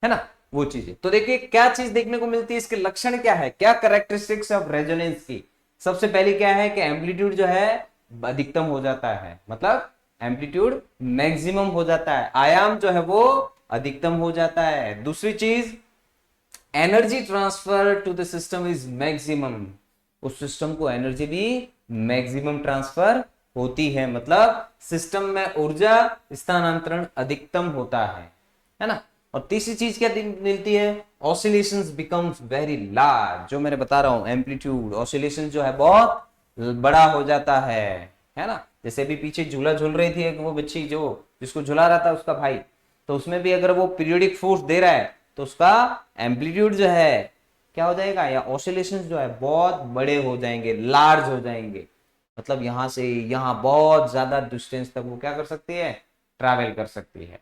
A: है ना, वो चीजें। तो देखिए क्या चीज देखने को मिलती है, इसके लक्षण क्या है, क्या कैरेक्टरिस्टिक्स ऑफ रेजोनेंस की। सबसे पहले क्या है कि एम्पलीट्यूड जो है अधिकतम हो जाता है, मतलब एम्पलीट्यूड मैक्सिमम हो जाता है, आयाम जो है वो अधिकतम हो जाता है। दूसरी चीज, energy transfer to the system is maximum, उस सिस्टम को एनर्जी भी मैक्सिमम ट्रांसफर होती है, मतलब सिस्टम में ऊर्जा स्थानांतरण अधिकतम होता है ना। और तीसरी चीज क्या मिलती है, ऑसिलेशंस बिकम्स वेरी लार्ज, जो मैंने बता रहा हूं एम्पलीट्यूड ऑसिलेशन जो है बहुत बड़ा हो जाता है। है ना। जैसे भी पीछे झूला झूल रही थी एक वो बच्ची जो जिसको झुला रहा था उसका भाई, तो उसमें भी अगर वो पीरियोडिक फोर्स दे रहा है तो उसका एम्पलीट्यूड जो है क्या हो जाएगा, या ऑसिलेशंस जो है बहुत बड़े हो जाएंगे, लार्ज हो जाएंगे। मतलब यहां से यहां बहुत ज्यादा डिस्टेंस तक वो क्या कर सकती है, ट्रैवल कर सकती है।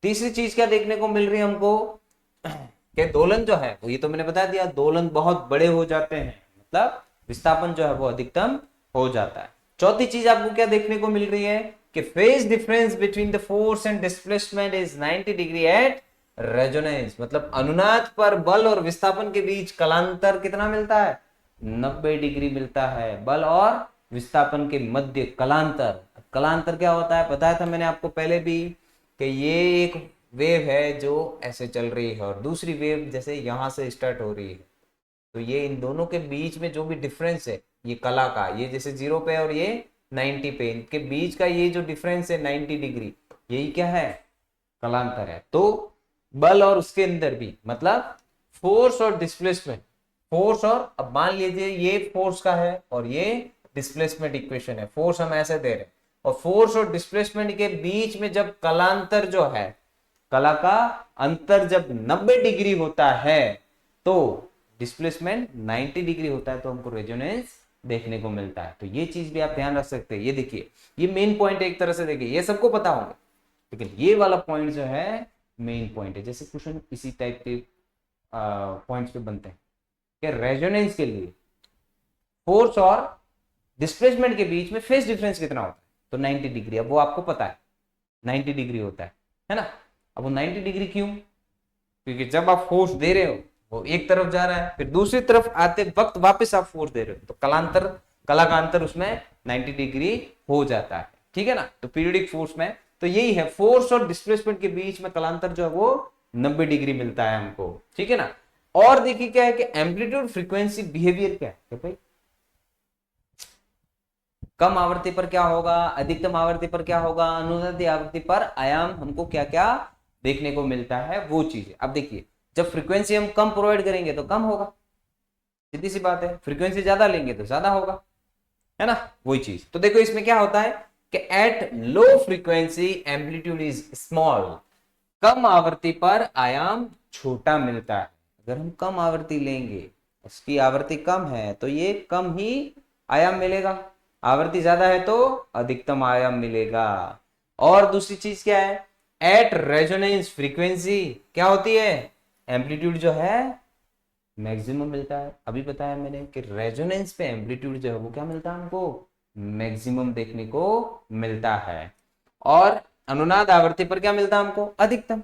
A: तीसरी चीज क्या देखने को मिल रही है हमको कि दोलन जो है वो, ये तो मैंने बता दिया, दोलन बहुत बड़े हो जाते हैं, मतलब विस्थापन जो है वो अधिकतम हो जाता है। चौथी चीज आपको क्या देखने को मिल रही है कि phase difference between the force and displacement is 90 degree at resonance, मतलब अनुनाद पर बल और विस्थापन के बीच कलांतर कितना मिलता है, 90 डिग्री मिलता है। बल और विस्थापन के मध्य कलांतर, कलांतर क्या होता है बताया था मैंने आपको पहले भी कि ये एक वेव है जो ऐसे चल रही है और दूसरी वेव जैसे यहां से स्टार्ट हो रही है, तो ये इन दोनों के बीच में जो भी डिफरेंस है ये कला का, ये जैसे 0 पे और ये 90 पे, इनके बीच का ये जो डिफरेंस है 90 डिग्री, यही क्या है, कलांतर है। तो बल और उसके अंदर भी मतलब फोर्स और डिस्प्लेसमेंट, फोर्स और, अब मान लीजिए ये फोर्स का है और ये डिस्प्लेसमेंट इक्वेशन है, फोर्स हम ऐसे दे रहे हैं और फोर्स और डिस्प्लेसमेंट के बीच में जब कलांतर जो है, कला का अंतर जब 90 डिग्री होता है तो डिस्प्लेसमेंट 90 डिग्री होता है, तो हमको रेजोनेंस देखने को मिलता है। तो ये चीज भी आप ध्यान रख सकते हैं। ये देखिए ये मेन पॉइंट है, एक तरह से देखिए ये सबको पता होंगे, लेकिन ये वाला पॉइंट जो है मेन पॉइंट है। जैसे क्वेश्चन इसी टाइप के पॉइंट्स पे बनते हैं कि रेजोनेंस के लिए फोर्स और डिस्प्लेसमेंट के बीच में फेज डिफरेंस कितना होता है, तो 90 डिग्री। अब वो आपको पता है 90 डिग्री होता है ना। अब वो 90 डिग्री क्यों, क्योंकि जब आप फोर्स दे रहे हो वो एक तरफ जा रहा है, फिर दूसरी तरफ आते वक्त वापस आप फोर्स दे रहे हो, तो कलांतर, कला का अंतर उसमें 90 डिग्री हो जाता है, ठीक है ना। तो पीरियोडिक फोर्स में तो यही है, फोर्स और डिस्प्लेसमेंट के बीच में कलांतर जो है वो 90 डिग्री मिलता है हमको, ठीक है ना। और देखिए क्या है कि एम्पलीट्यूड फ्रीक्वेंसी बिहेवियर क्या है भाई, कम आवृत्ति पर क्या होगा, अधिकतम आवृत्ति पर क्या होगा, अनुनादी आवृत्ति पर आयाम हमको क्या क्या देखने को मिलता है वो चीज। अब देखिए जब फ्रीक्वेंसी हम कम प्रोवाइड करेंगे तो कम होगा, सीधी सी बात है, फ्रीक्वेंसी ज्यादा लेंगे तो ज्यादा होगा, है ना, वही चीज। तो देखो इसमें क्या होता है कि at low frequency amplitude is small, कम आवृत्ति पर आयाम छोटा मिलता है। अगर हम कम आवृत्ति लेंगे, उसकी आवृत्ति कम है तो ये कम ही आयाम मिलेगा, आवृत्ति ज्यादा है तो अधिकतम आयाम मिलेगा। और दूसरी चीज क्या है, एट रेजोनेंस फ्रीक्वेंसी क्या होती है, एम्पलीट्यूड जो है मैक्सिमम मिलता है। अभी बताया मैंने कि रेजोनेंस पे एम्पलीट्यूड जो है वो क्या मिलता है हमको, मैक्सिमम देखने को मिलता है। और अनुनाद आवृत्ति पर क्या मिलता है हमको, अधिकतम।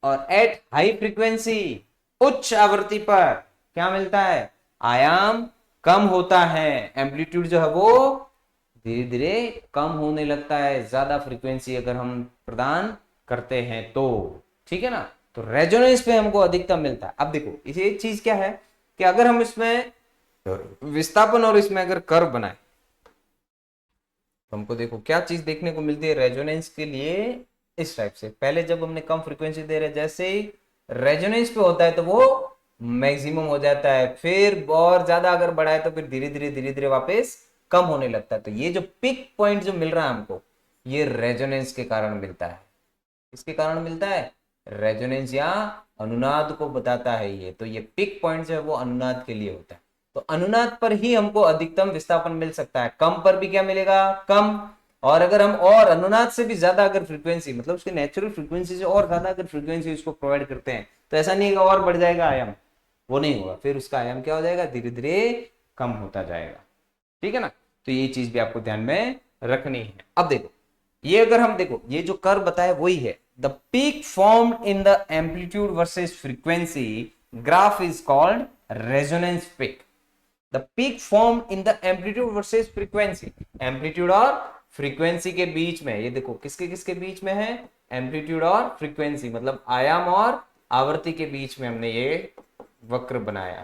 A: और एट हाई फ्रीक्वेंसी, उच्च आवृत्ति पर क्या मिलता है, आयाम कम होता है, एम्पलीट्यूड जो है वो धीरे धीरे कम होने लगता है, ज्यादा फ्रीक्वेंसी अगर हम प्रदान करते हैं तो, ठीक है ना। तो रेजोनेंस पे हमको अधिकतम मिलता है। अब देखो इसे एक चीज क्या है कि अगर हम इसमें विस्थापन और इसमें अगर कर्व बनाए तो हमको देखो क्या चीज देखने को मिलती है रेजोनेंस के लिए, इस टाइप से। पहले जब हमने कम फ्रीक्वेंसी दे रहे, जैसे ही रेजोनेंस पे होता है तो वो मैक्सिमम हो जाता है, फिर और ज्यादा अगर बढ़ाए तो फिर धीरे धीरे वापस कम होने लगता है। तो ये जो पिक पॉइंट जो मिल रहा है हमको, ये रेजोनेंस के कारण मिलता है। इसके कारण मिलता है, रेजोनेंस या अनुनाद को बताता है ये। तो ये पिक पॉइंट जो है वो अनुनाद के लिए होता है। तो अनुनाद पर ही हमको अधिकतम विस्थापन मिल सकता है, कम पर भी क्या मिलेगा, कम। और अगर हम और अनुनाद से भी ज्यादा अगर फ्रीक्वेंसी, मतलब उसके नेचुरल फ्रीक्वेंसी से और ज्यादा अगर फ्रीक्वेंसी उसको प्रोवाइड करते हैं तो ऐसा नहीं है और बढ़ जाएगा आयाम, वो नहीं होगा, फिर उसका आयाम क्या हो जाएगा, धीरे धीरे कम होता जाएगा, ठीक है ना। तो ये चीज भी आपको ध्यान में रखनी है। अब देखो ये अगर हम देखो ये जो कर्व बताया वही है, the peak formed in the amplitude versus frequency graph is called resonance peak. The peak formed in the amplitude versus frequency, amplitude और फ्रीक्वेंसी के बीच में, ये देखो किसके किसके बीच में है, एम्पलीट्यूड और फ्रीक्वेंसी, मतलब आयाम और आवृत्ति के बीच में हमने ये वक्र बनाया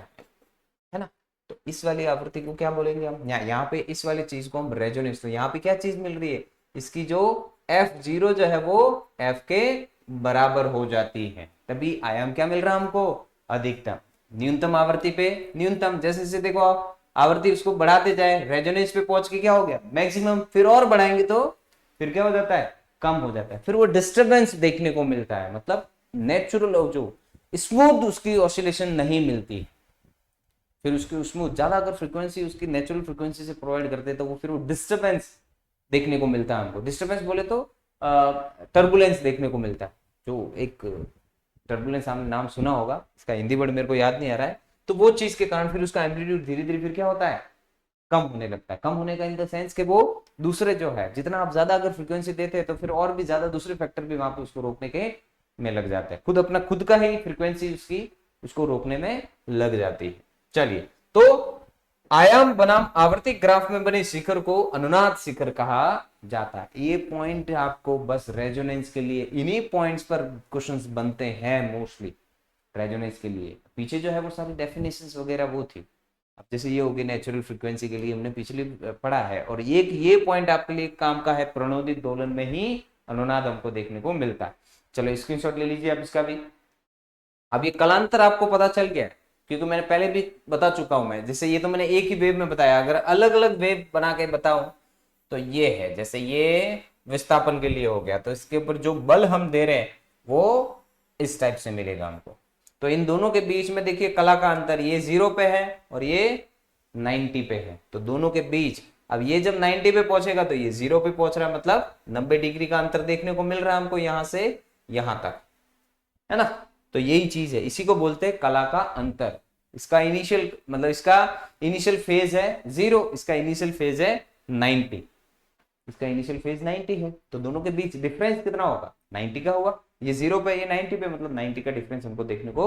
A: है ना। तो इस वाली आवृत्ति को क्या बोलेंगे हम, यहाँ पे इस वाली चीज को हम रेजोनेंस, तो यहाँ पे क्या चीज मिल रही है, इसकी जो F0 जो है वो F के बराबर हो जाती है, तभी आयाम क्या मिल रहा है हमको, अधिकतम। न्यूनतम आवृत्ति पे न्यूनतम, जैसे देखो आवृत्ति उसको बढ़ाते जाए, रेजोनेंस पे पहुंच के क्या हो गया मैक्सिमम, फिर और बढ़ाएंगे तो फिर क्या हो जाता है, कम हो जाता है, फिर वो डिस्टरबेंस देखने को मिलता है, मतलब नेचुरल जो स्मूथ उसकी ऑसिलेशन नहीं मिलती। फिर उसकी स्मूथ ज्यादा अगर फ्रीक्वेंसी उसकी नेचुरल फ्रीक्वेंसी से प्रोवाइड करते तो वो फिर वो डिस्टरबेंस देखने को मिलता है हमको। डिस्टरबेंस बोले तो टर्बुलेंस देखने को मिलता है, जो एक टर्बुलेंस आपने नाम सुना होगा, इसका हिंदी वर्ड मेरे को याद नहीं आ रहा है। तो वो चीज के कारण फिर उसका एम्पलीट्यूड धीरे धीरे फिर क्या होता है, कम होने लगता है। कम होने का इन द सेंस कि वो दूसरे जो है, जितना आप ज्यादा अगर फ्रीक्वेंसी देते हैं तो फिर और भी ज्यादा दूसरे फैक्टर भी वहां पे उसको रोकने के में लग जाते हैं, खुद अपना खुद का ही फ्रीक्वेंसी उसकी उसको रोकने में लग जाती है। चलिए, तो आयाम बनाम आवर्ती ग्राफ में बने शिखर को अनुनाद शिखर कहा जाता है। ये पॉइंट आपको बस रेजोनेंस के लिए, इन्हीं पॉइंट्स पर क्वेश्चंस बनते हैं मोस्टली रेजोनेंस के लिए। पीछे जो है वो सारी डेफिनेशंस वगैरह वो थी, अब जैसे ये होगी नेचुरल फ्रीक्वेंसी के लिए हमने पिछले पढ़ा है, और ये पॉइंट आपके लिए काम का है, प्रणोदित दोलन में ही अनुनाद हमको देखने को मिलता है। चलो स्क्रीनशॉट ले लीजिए आप इसका भी। अब ये कलांतर आपको पता चल गया, क्योंकि मैंने पहले भी बता चुका हूं मैं, जैसे ये तो मैंने एक ही वेव में बताया, अगर अलग अलग वेव बना के बताऊं तो ये है, जैसे ये विस्थापन के लिए हो गया, तो इसके ऊपर जो बल हम दे रहे हैं वो इस टाइप से मिलेगा हमको। तो इन दोनों के बीच में देखिए कला का अंतर, ये 0 पे है और ये 90 पे है, तो दोनों के बीच अब ये जब 90 पे पहुंचेगा तो ये 0 पे पहुंच रहा है, मतलब 90 डिग्री का अंतर देखने को मिल रहा है हमको यहां से यहां तक, है ना। तो यही चीज है, इसी को बोलते हैं कला का अंतर। इसका इनिशियल मतलब इसका इनिशियल फेज है 0, इसका इनिशियल फेज है 90, इसका इनिशियल फेज 90 है, तो दोनों के बीच डिफरेंस कितना होगा, 90 का होगा। ये 0 पे ये 90 पे, मतलब 90 का डिफरेंस हमको देखने को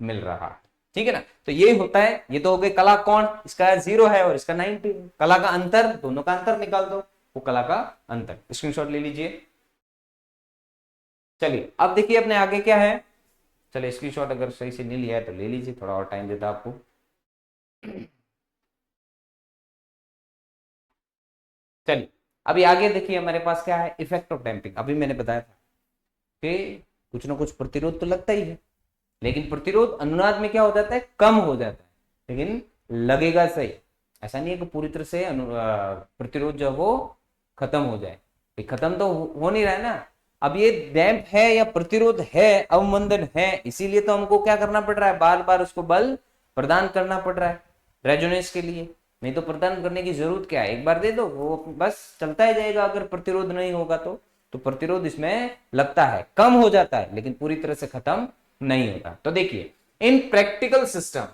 A: मिल रहा है, ठीक है ना। तो ये होता है, ये तो हो गई कला कौन, इसका 0 है और इसका 90 है। कला का अंतर, दोनों का अंतर निकाल दो, वो कला का अंतर। स्क्रीनशॉट ले लीजिए। चलिए अब देखिए अपने आगे क्या है। चलिए स्क्रीनशॉट अगर सही से नहीं लिया है तो ले लीजिए, थोड़ा और टाइम देता आपको। चलिए अभी आगे देखिए हमारे पास क्या है, इफेक्ट ऑफ डैम्पिंग। अभी मैंने बताया था कि कुछ ना कुछ प्रतिरोध तो लगता ही है, लेकिन प्रतिरोध अनुनाद में क्या हो जाता है, कम हो जाता है, लेकिन लगेगा सही। ऐसा नहीं है कि पूरी तरह से प्रतिरोध जो है वो खत्म हो जाए, खत्म तो हो नहीं रहा है ना। अब ये डैम्प है या प्रतिरोध है, अवमंदन है, इसीलिए तो हमको क्या करना पड़ रहा है, बार बार उसको बल प्रदान करना पड़ रहा है रेजोनेंस के लिए। नहीं तो प्रदान करने की जरूरत क्या है, एक बार दे दो वो बस चलता ही जाएगा। अगर प्रतिरोध नहीं होगा तो प्रतिरोध इसमें लगता है, कम हो जाता है, लेकिन पूरी तरह से खत्म नहीं होता। तो देखिए इन practical system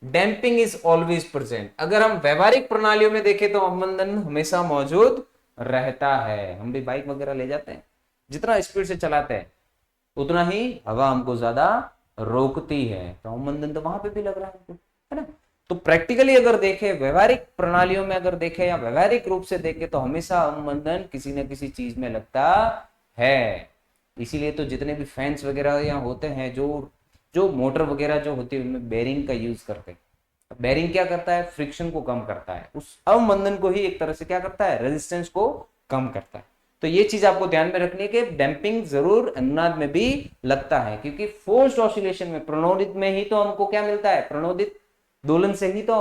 A: damping is always present. अगर हम व्यवहारिक प्रणालियों में देखें तो अवमंदन हमेशा मौजूद रहता है। हम भी बाइक वगैरह ले जाते हैं, जितना स्पीड से चलाते हैं उतना ही हवा हमको ज्यादा रोकती है, तो अवमंदन तो वहां पे भी लग रहा है ना। तो प्रैक्टिकली अगर देखें, व्यवहारिक प्रणालियों में अगर देखें या व्यवहारिक रूप से देखें तो हमेशा अवमंदन किसी न किसी चीज में लगता है। इसीलिए तो जितने भी फैंस वगैरह यहाँ होते हैं, जो जो मोटर वगैरह जो होती है उनमें बेरिंग का यूज करते हैं। बेरिंग क्या करता है, फ्रिक्शन को कम करता है, उस अवमंदन को ही एक तरह से क्या करता है, रेजिस्टेंस को कम करता है। तो ये चीज आपको ध्यान में रखनी है कि डैम्पिंग जरूर अनुनाद में भी लगता है, क्योंकि फोर्स्ड ऑसिलेशन में, प्रणोदित में ही तो हमको क्या मिलता है, प्रणोदित दोलन से ही तो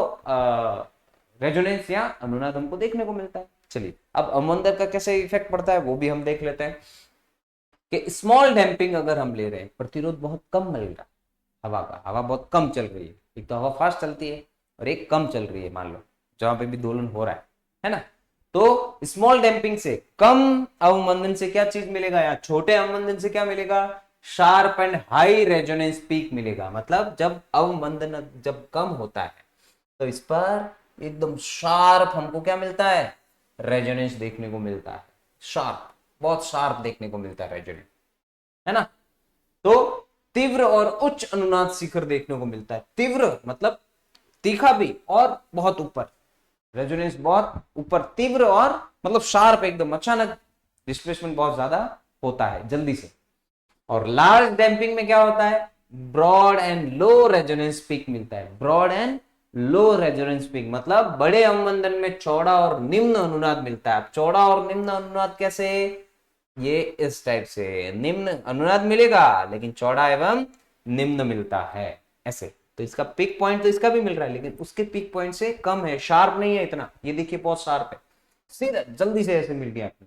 A: रेजोनेंस या अनुनाद हमको देखने को मिलता है। चलिए अब अवमंदन का कैसे इफेक्ट पड़ता है वो भी हम देख लेते हैं कि स्मॉल डैम्पिंग अगर हम ले रहे हैं, प्रतिरोध बहुत कम मिल रहा है हवा का, हवा बहुत कम चल रही है, एक तो हवा फास्ट चलती है और एक कम चल रही है, मान लो जहां पे भी दोलन हो रहा है ना। तो स्मॉल डैम्पिंग से, कम अवमंदन से क्या चीज मिलेगा, या छोटे अवमंदन से क्या मिलेगा, sharp and high resonance peak मिलेगा। मतलब जब अवमंदन जब कम होता है तो इस पर एकदम शार्प हमको क्या मिलता है, रेजोनेंस देखने को मिलता है, शार्प, बहुत शार्प देखने को मिलता है रेजोनेंस, है ना। तो तीव्र और उच्च अनुनाद शिखर देखने को मिलता है। तीव्र मतलब तीखा भी और बहुत ऊपर, रेजोनेंस बहुत ऊपर, तीव्र और मतलब शार्प, एकदम अचानक डिस्प्लेसमेंट बहुत ज्यादा होता है जल्दी से। और लार्ज डैम्पिंग में क्या होता है, broad and low resonance peak मिलता है। Broad and low resonance peak मतलब बड़े अवमंदन में चौड़ा और निम्न अनुनाद मिलता है। चौड़ा और निम्न अनुनाद कैसे, ये इस टाइप से निम्न अनुनाद मिलेगा लेकिन चौड़ा एवं निम्न मिलता है ऐसे। तो इसका पिक पॉइंट तो इसका भी मिल रहा है, लेकिन उसके पिक पॉइंट से कम है, शार्प नहीं है इतना। ये देखिए बहुत शार्प है, सीधा जल्दी से ऐसे मिल गया आपको।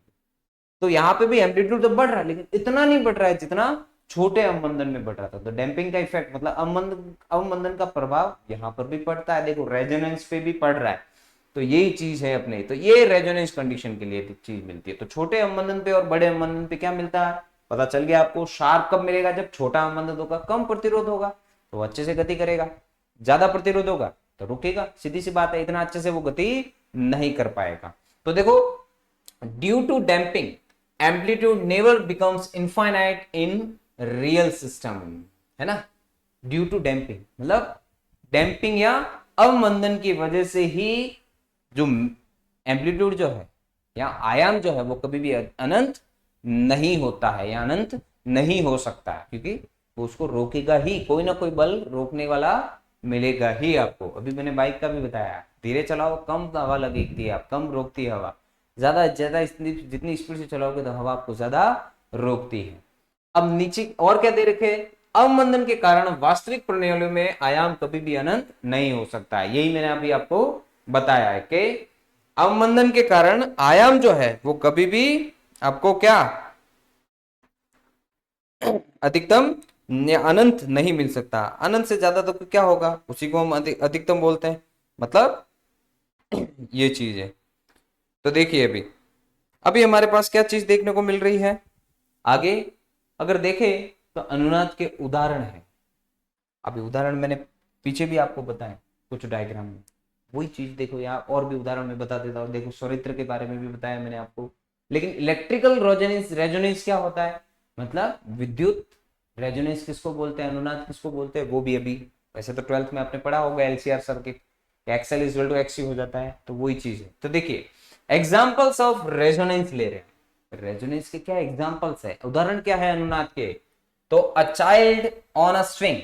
A: तो यहाँ पे भी एम्पलीट्यूड तो बढ़ रहा है, लेकिन इतना नहीं बढ़ रहा है जितना छोटे अवमंदन में बढ़ रहा था। तो डैम्पिंग का इफेक्ट मतलब अवमंदन का प्रभाव यहाँ पर भी पड़ता है, देखो रेजोनेंस पे भी पड़ रहा है। तो यही चीज है अपने, तो ये रेजोनेंस कंडीशन के लिए चीज मिलती है। तो छोटे अवमंदन पे और बड़े अवमंदन पे क्या मिलता है, पता चल गया आपको। शार्प कब मिलेगा, जब छोटा अवमंदन होगा, कम प्रतिरोध होगा तो अच्छे से गति करेगा, ज्यादा प्रतिरोध होगा तो रुकेगा, सीधी सी बात है, इतना अच्छे से वो गति नहीं कर पाएगा। तो देखो, due to damping amplitude never becomes infinite in real system, है ना। ड्यू टू डैम्पिंग मतलब डैम्पिंग या अवमंदन की वजह से ही जो एम्पलीट्यूड जो है या आयाम जो है वो कभी भी अनंत नहीं होता है या अनंत नहीं हो सकता है, क्योंकि वो उसको रोकेगा ही, कोई ना कोई बल रोकने वाला मिलेगा ही आपको। अभी मैंने बाइक का भी बताया, धीरे चलाओ कम हवा लगेगी, आप कम रोकती है हवा, ज्यादा ज्यादा जितनी स्पीड से चलाओगे तो हवा आपको ज्यादा रोकती है। अब नीचे और क्या दे रखे, अवमंदन के कारण वास्तविक प्रणालियों में आयाम कभी भी अनंत नहीं हो सकता है। यही मैंने अभी आपको बताया है कि अवमंदन के कारण आयाम जो है वो कभी भी आपको क्या अधिकतम अनंत नहीं मिल सकता। अनंत से ज्यादा तो क्या होगा, उसी को हम अधिकतम बोलते हैं, मतलब ये चीज है। तो देखिए अभी अभी हमारे पास क्या चीज देखने को मिल रही है आगे, अगर देखें तो अनुनाद के उदाहरण है। अभी उदाहरण मैंने पीछे भी आपको बताया कुछ डायग्राम में, वही चीज देखो यहाँ और भी उदाहरण में बता देता हूँ। देखो स्वरित्र के बारे में भी बताया मैंने आपको, लेकिन इलेक्ट्रिकल रेजोनेंस, रेजोनेंस क्या होता है, मतलब विद्युत रेजोनेंस किसको बोलते हैं, अनुनाद किसको बोलते हैं, वो भी अभी वैसे तो 12th में आपने पढ़ा होगा LCR circuit, XL is equal to XC हो जाता है, तो वही चीज है। तो देखिए एग्जाम्पल्स ऑफ रेजोनेंस ले रहे हैं, रेजोनेंस के क्या एग्जाम्पल्स है, उदाहरण क्या है अनुनाद के। तो a child on a swing,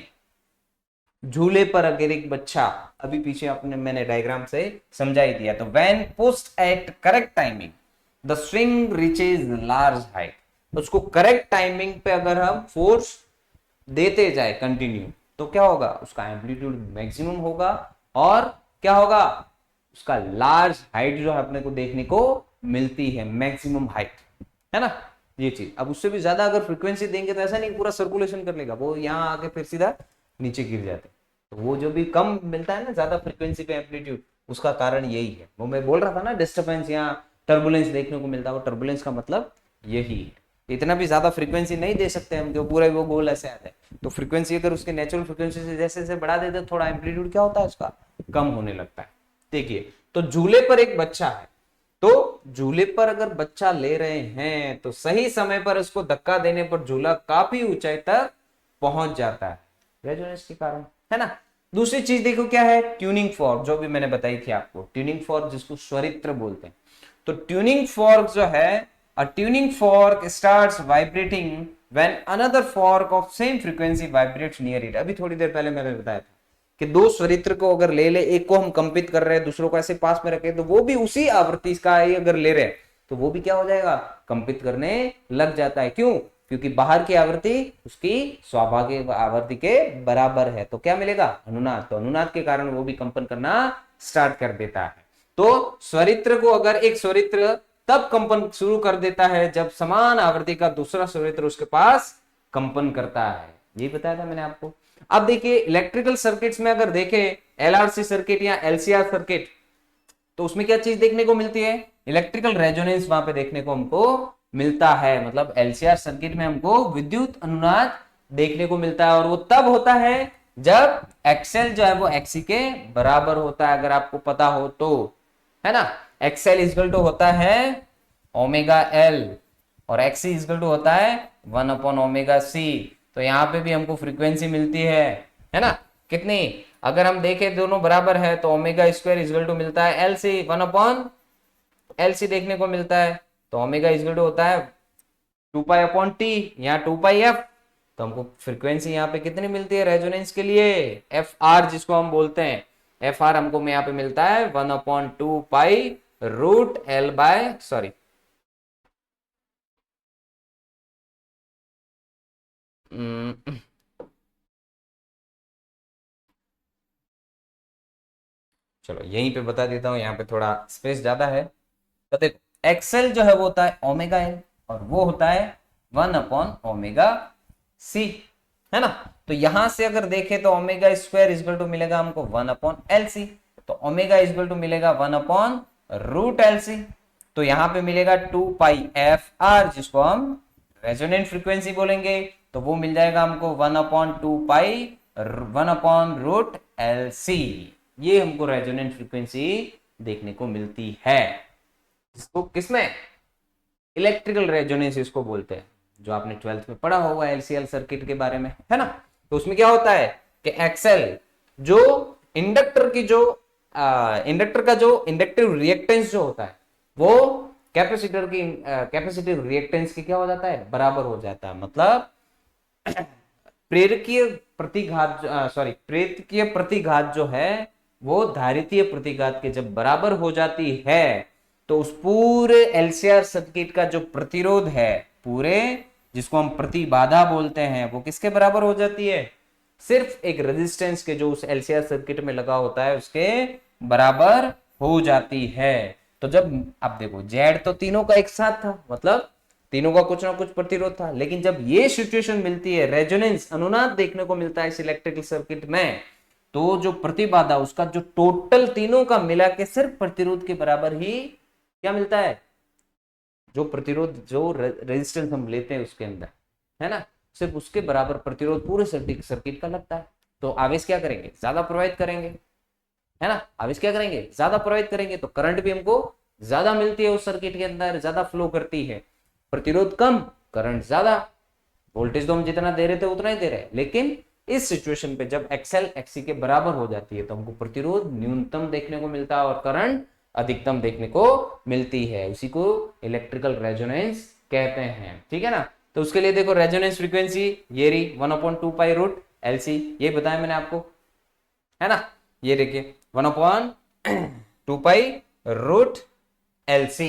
A: झूले पर अगर एक बच्चा, अभी पीछे आपने मैंने डायग्राम से समझा ही दिया। तो when pushed at correct timing the swing reaches large height, उसको करेक्ट टाइमिंग पे अगर हम फोर्स देते जाए कंटिन्यू, तो क्या होगा, उसका एम्पलीट्यूड मैक्सिमम होगा और क्या होगा, उसका लार्ज हाइट जो है अपने को देखने को मिलती है, मैक्सिमम हाइट, है ना ये चीज। अब उससे भी ज्यादा अगर फ्रीक्वेंसी देंगे तो ऐसा नहीं पूरा सर्कुलेशन कर लेगा, वो यहाँ आके फिर सीधा नीचे गिर जाते। तो वो जो भी कम मिलता है ना ज्यादा फ्रीक्वेंसी पे एम्पलीट्यूड, उसका कारण यही है। वो मैं बोल रहा था ना डिस्टर्बेंस या टर्बुलेंस देखने को मिलता है, वो टर्बुलेंस का मतलब यही है। इतना भी ज्यादा फ्रीक्वेंसी नहीं दे सकते हम जो पूरा वो गोल ऐसे आता है। तो फ्रीक्वेंसी अगर उसके नेचुरल फ्रीक्वेंसी से जैसे जैसे बढ़ा देते थोड़ा एम्पलीट्यूड क्या होता है उसका कम होने लगता है। देखिए तो झूले पर एक बच्चा है, तो झूले पर अगर बच्चा ले रहे हैं तो सही समय पर उसको धक्का देने पर झूला काफी ऊंचाई तक पहुंच जाता है, रेजोनेंस के कारण, है ना। दूसरी चीज देखो क्या है, ट्यूनिंग फॉर्क, जो भी मैंने बताई थी आपको, ट्यूनिंग फॉर्क जिसको स्वरित्र बोलते हैं। तो ट्यूनिंग फॉर्क जो है, a tuning fork starts vibrating when another fork of same frequency vibrates near it. अभी थोड़ी देर पहले मैंने बताया था कि दो स्वरित्र को अगर ले ले, एक को हम कंपित कर रहे हैं दूसरों को ऐसे पास में रखे, तो वो भी उसी आवृत्ति का ही अगर ले रहे हैं तो वो भी क्या हो जाएगा, कंपित करने लग जाता है। क्यों, क्योंकि बाहर की आवृत्ति उसकी स्वाभाविक आवृत्ति के बराबर है, तो क्या मिलेगा, अनुनाद। तो अनुनाद के कारण वो भी कंपन करना स्टार्ट कर देता है। तो स्वरित्र को अगर एक स्वरित्र तब कंपन शुरू कर देता है जब समान आवृत्ति का दूसरा स्वरित्र उसके पास कंपन करता है, ये बताया था मैंने आपको। अब देखिए इलेक्ट्रिकल सर्किट्स में अगर देखें एलआरसी सर्किट या एलसीआर सर्किट, तो उसमें क्या चीज देखने को मिलती है, इलेक्ट्रिकल रेजोनेंस वहां पे देखने को हमको मिलता है। मतलब एलसीआर सर्किट में हमको विद्युत अनुनाद देखने को मिलता है, और वो तब होता है जब एक्सएल जो है वो एक्सी के बराबर होता है, अगर आपको पता हो तो, है ना। एक्सएल इजकल टू होता है ओमेगा एल और एक्सी इजकल टू होता है 1/ओमेगा सी। तो यहाँ पे भी हमको फ्रीक्वेंसी मिलती है ना, कितनी, अगर हम देखें दोनों बराबर है तो ओमेगा स्क्वायर इजकल टू मिलता है एल सी, 1/एल सी देखने को मिलता है। तो ओमेगा इजकल टू होता है 2 पाई/टी, यहाँ 2 पाई/एफ। तो हमको फ्रीक्वेंसी यहाँ पे कितनी मिलती है रेजोनेंस के लिए, एफ आर जिसको हम बोलते हैं, एफ आर हमको यहाँ पे मिलता है 1/2 पाई√एल सॉरी चलो यहीं पे बता देता हूँ, यहाँ पे थोड़ा स्पेस ज्यादा है। तो देखो एक्सएल जो है वो होता है ओमेगा एल, और वो होता है 1/ओमेगा सी, है ना। तो यहां से अगर देखें तो ओमेगा स्क्वायर इक्वल टू मिलेगा हमको 1/एल सी, तो ओमेगा इक्वल टू मिलेगा 1/√एल सी। तो यहां पे मिलेगा 2πf r, जिसको हम रेजोनेंट फ्रीक्वेंसी बोलेंगे, तो वो मिल जाएगा हमको 1/2π1/√एल सी। ये हमको रेजोनेंट फ्रीक्वेंसी देखने को मिलती है। इसको किसमें, इलेक्ट्रिकल रेजोनेंस इसको बोलते हैं, जो आपने 12th में पढ़ा होगा एलसीएल सर्किट के बारे में, है ना। तो उसमें क्या होता है कि एक्सएल जो इंडक्टर की जो इंडक्टर का जो इंडक्टिव रिएक्टेंस जो होता है वो कैपेसिटर की कैपेसिटिव रिएक्टेंस की क्या हो जाता है, बराबर हो जाता है। मतलब प्रेरकीय प्रतिघात प्रेरकीय प्रतिघात जो है वो धारितीय प्रतिघात के जब बराबर हो जाती है, तो उस पूरे एलसीआर सर्किट का जो प्रतिरोध है पूरे, जिसको हम प्रतिबाधा बोलते हैं, वो किसके बराबर हो जाती है, सिर्फ एक रेजिस्टेंस के जो उस एलसीआर सर्किट में लगा होता है उसके बराबर हो जाती है। तो जब आप देखो जेड तो तीनों का एक साथ था, मतलब तीनों का कुछ ना कुछ प्रतिरोध था, लेकिन जब ये सिचुएशन मिलती है, रेजोनेंस अनुनाद देखने को मिलता है इस इलेक्ट्रिकल सर्किट में, तो जो प्रतिबाधा उसका जो टोटल तीनों का मिला के सिर्फ प्रतिरोध के बराबर ही क्या मिलता है, जो प्रतिरोध जो रेजिस्टेंस हम लेते हैं उसके अंदर, है ना, सिर्फ उसके बराबर प्रतिरोध पूरे सर्किट का लगता है। तो आवेश क्या करेंगे, ज्यादा प्रवाहित करेंगे, है ना, आवेश क्या करेंगे, ज्यादा प्रवाहित करेंगे, तो करंट भी हमको ज्यादा मिलती है उस सर्किट के अंदर, ज्यादा फ्लो करती है। प्रतिरोध कम, करंट ज्यादा, वोल्टेज तो हम जितना दे रहे थे उतना ही दे रहे हैं, लेकिन इस सिचुएशन पे जब एक्सएल एक्सी के बराबर हो जाती है तो हमको प्रतिरोध न्यूनतम देखने को मिलता है और करंट अधिकतम देखने को मिलती है। उसी को इलेक्ट्रिकल रेजोनेंस कहते हैं, ठीक है ना। तो उसके लिए देखो रेजोनेंस फ्रीक्वेंसी ये रही 1/2π√LC, ये बताया मैंने आपको, है ना। ये देखिए 1/2π√LC,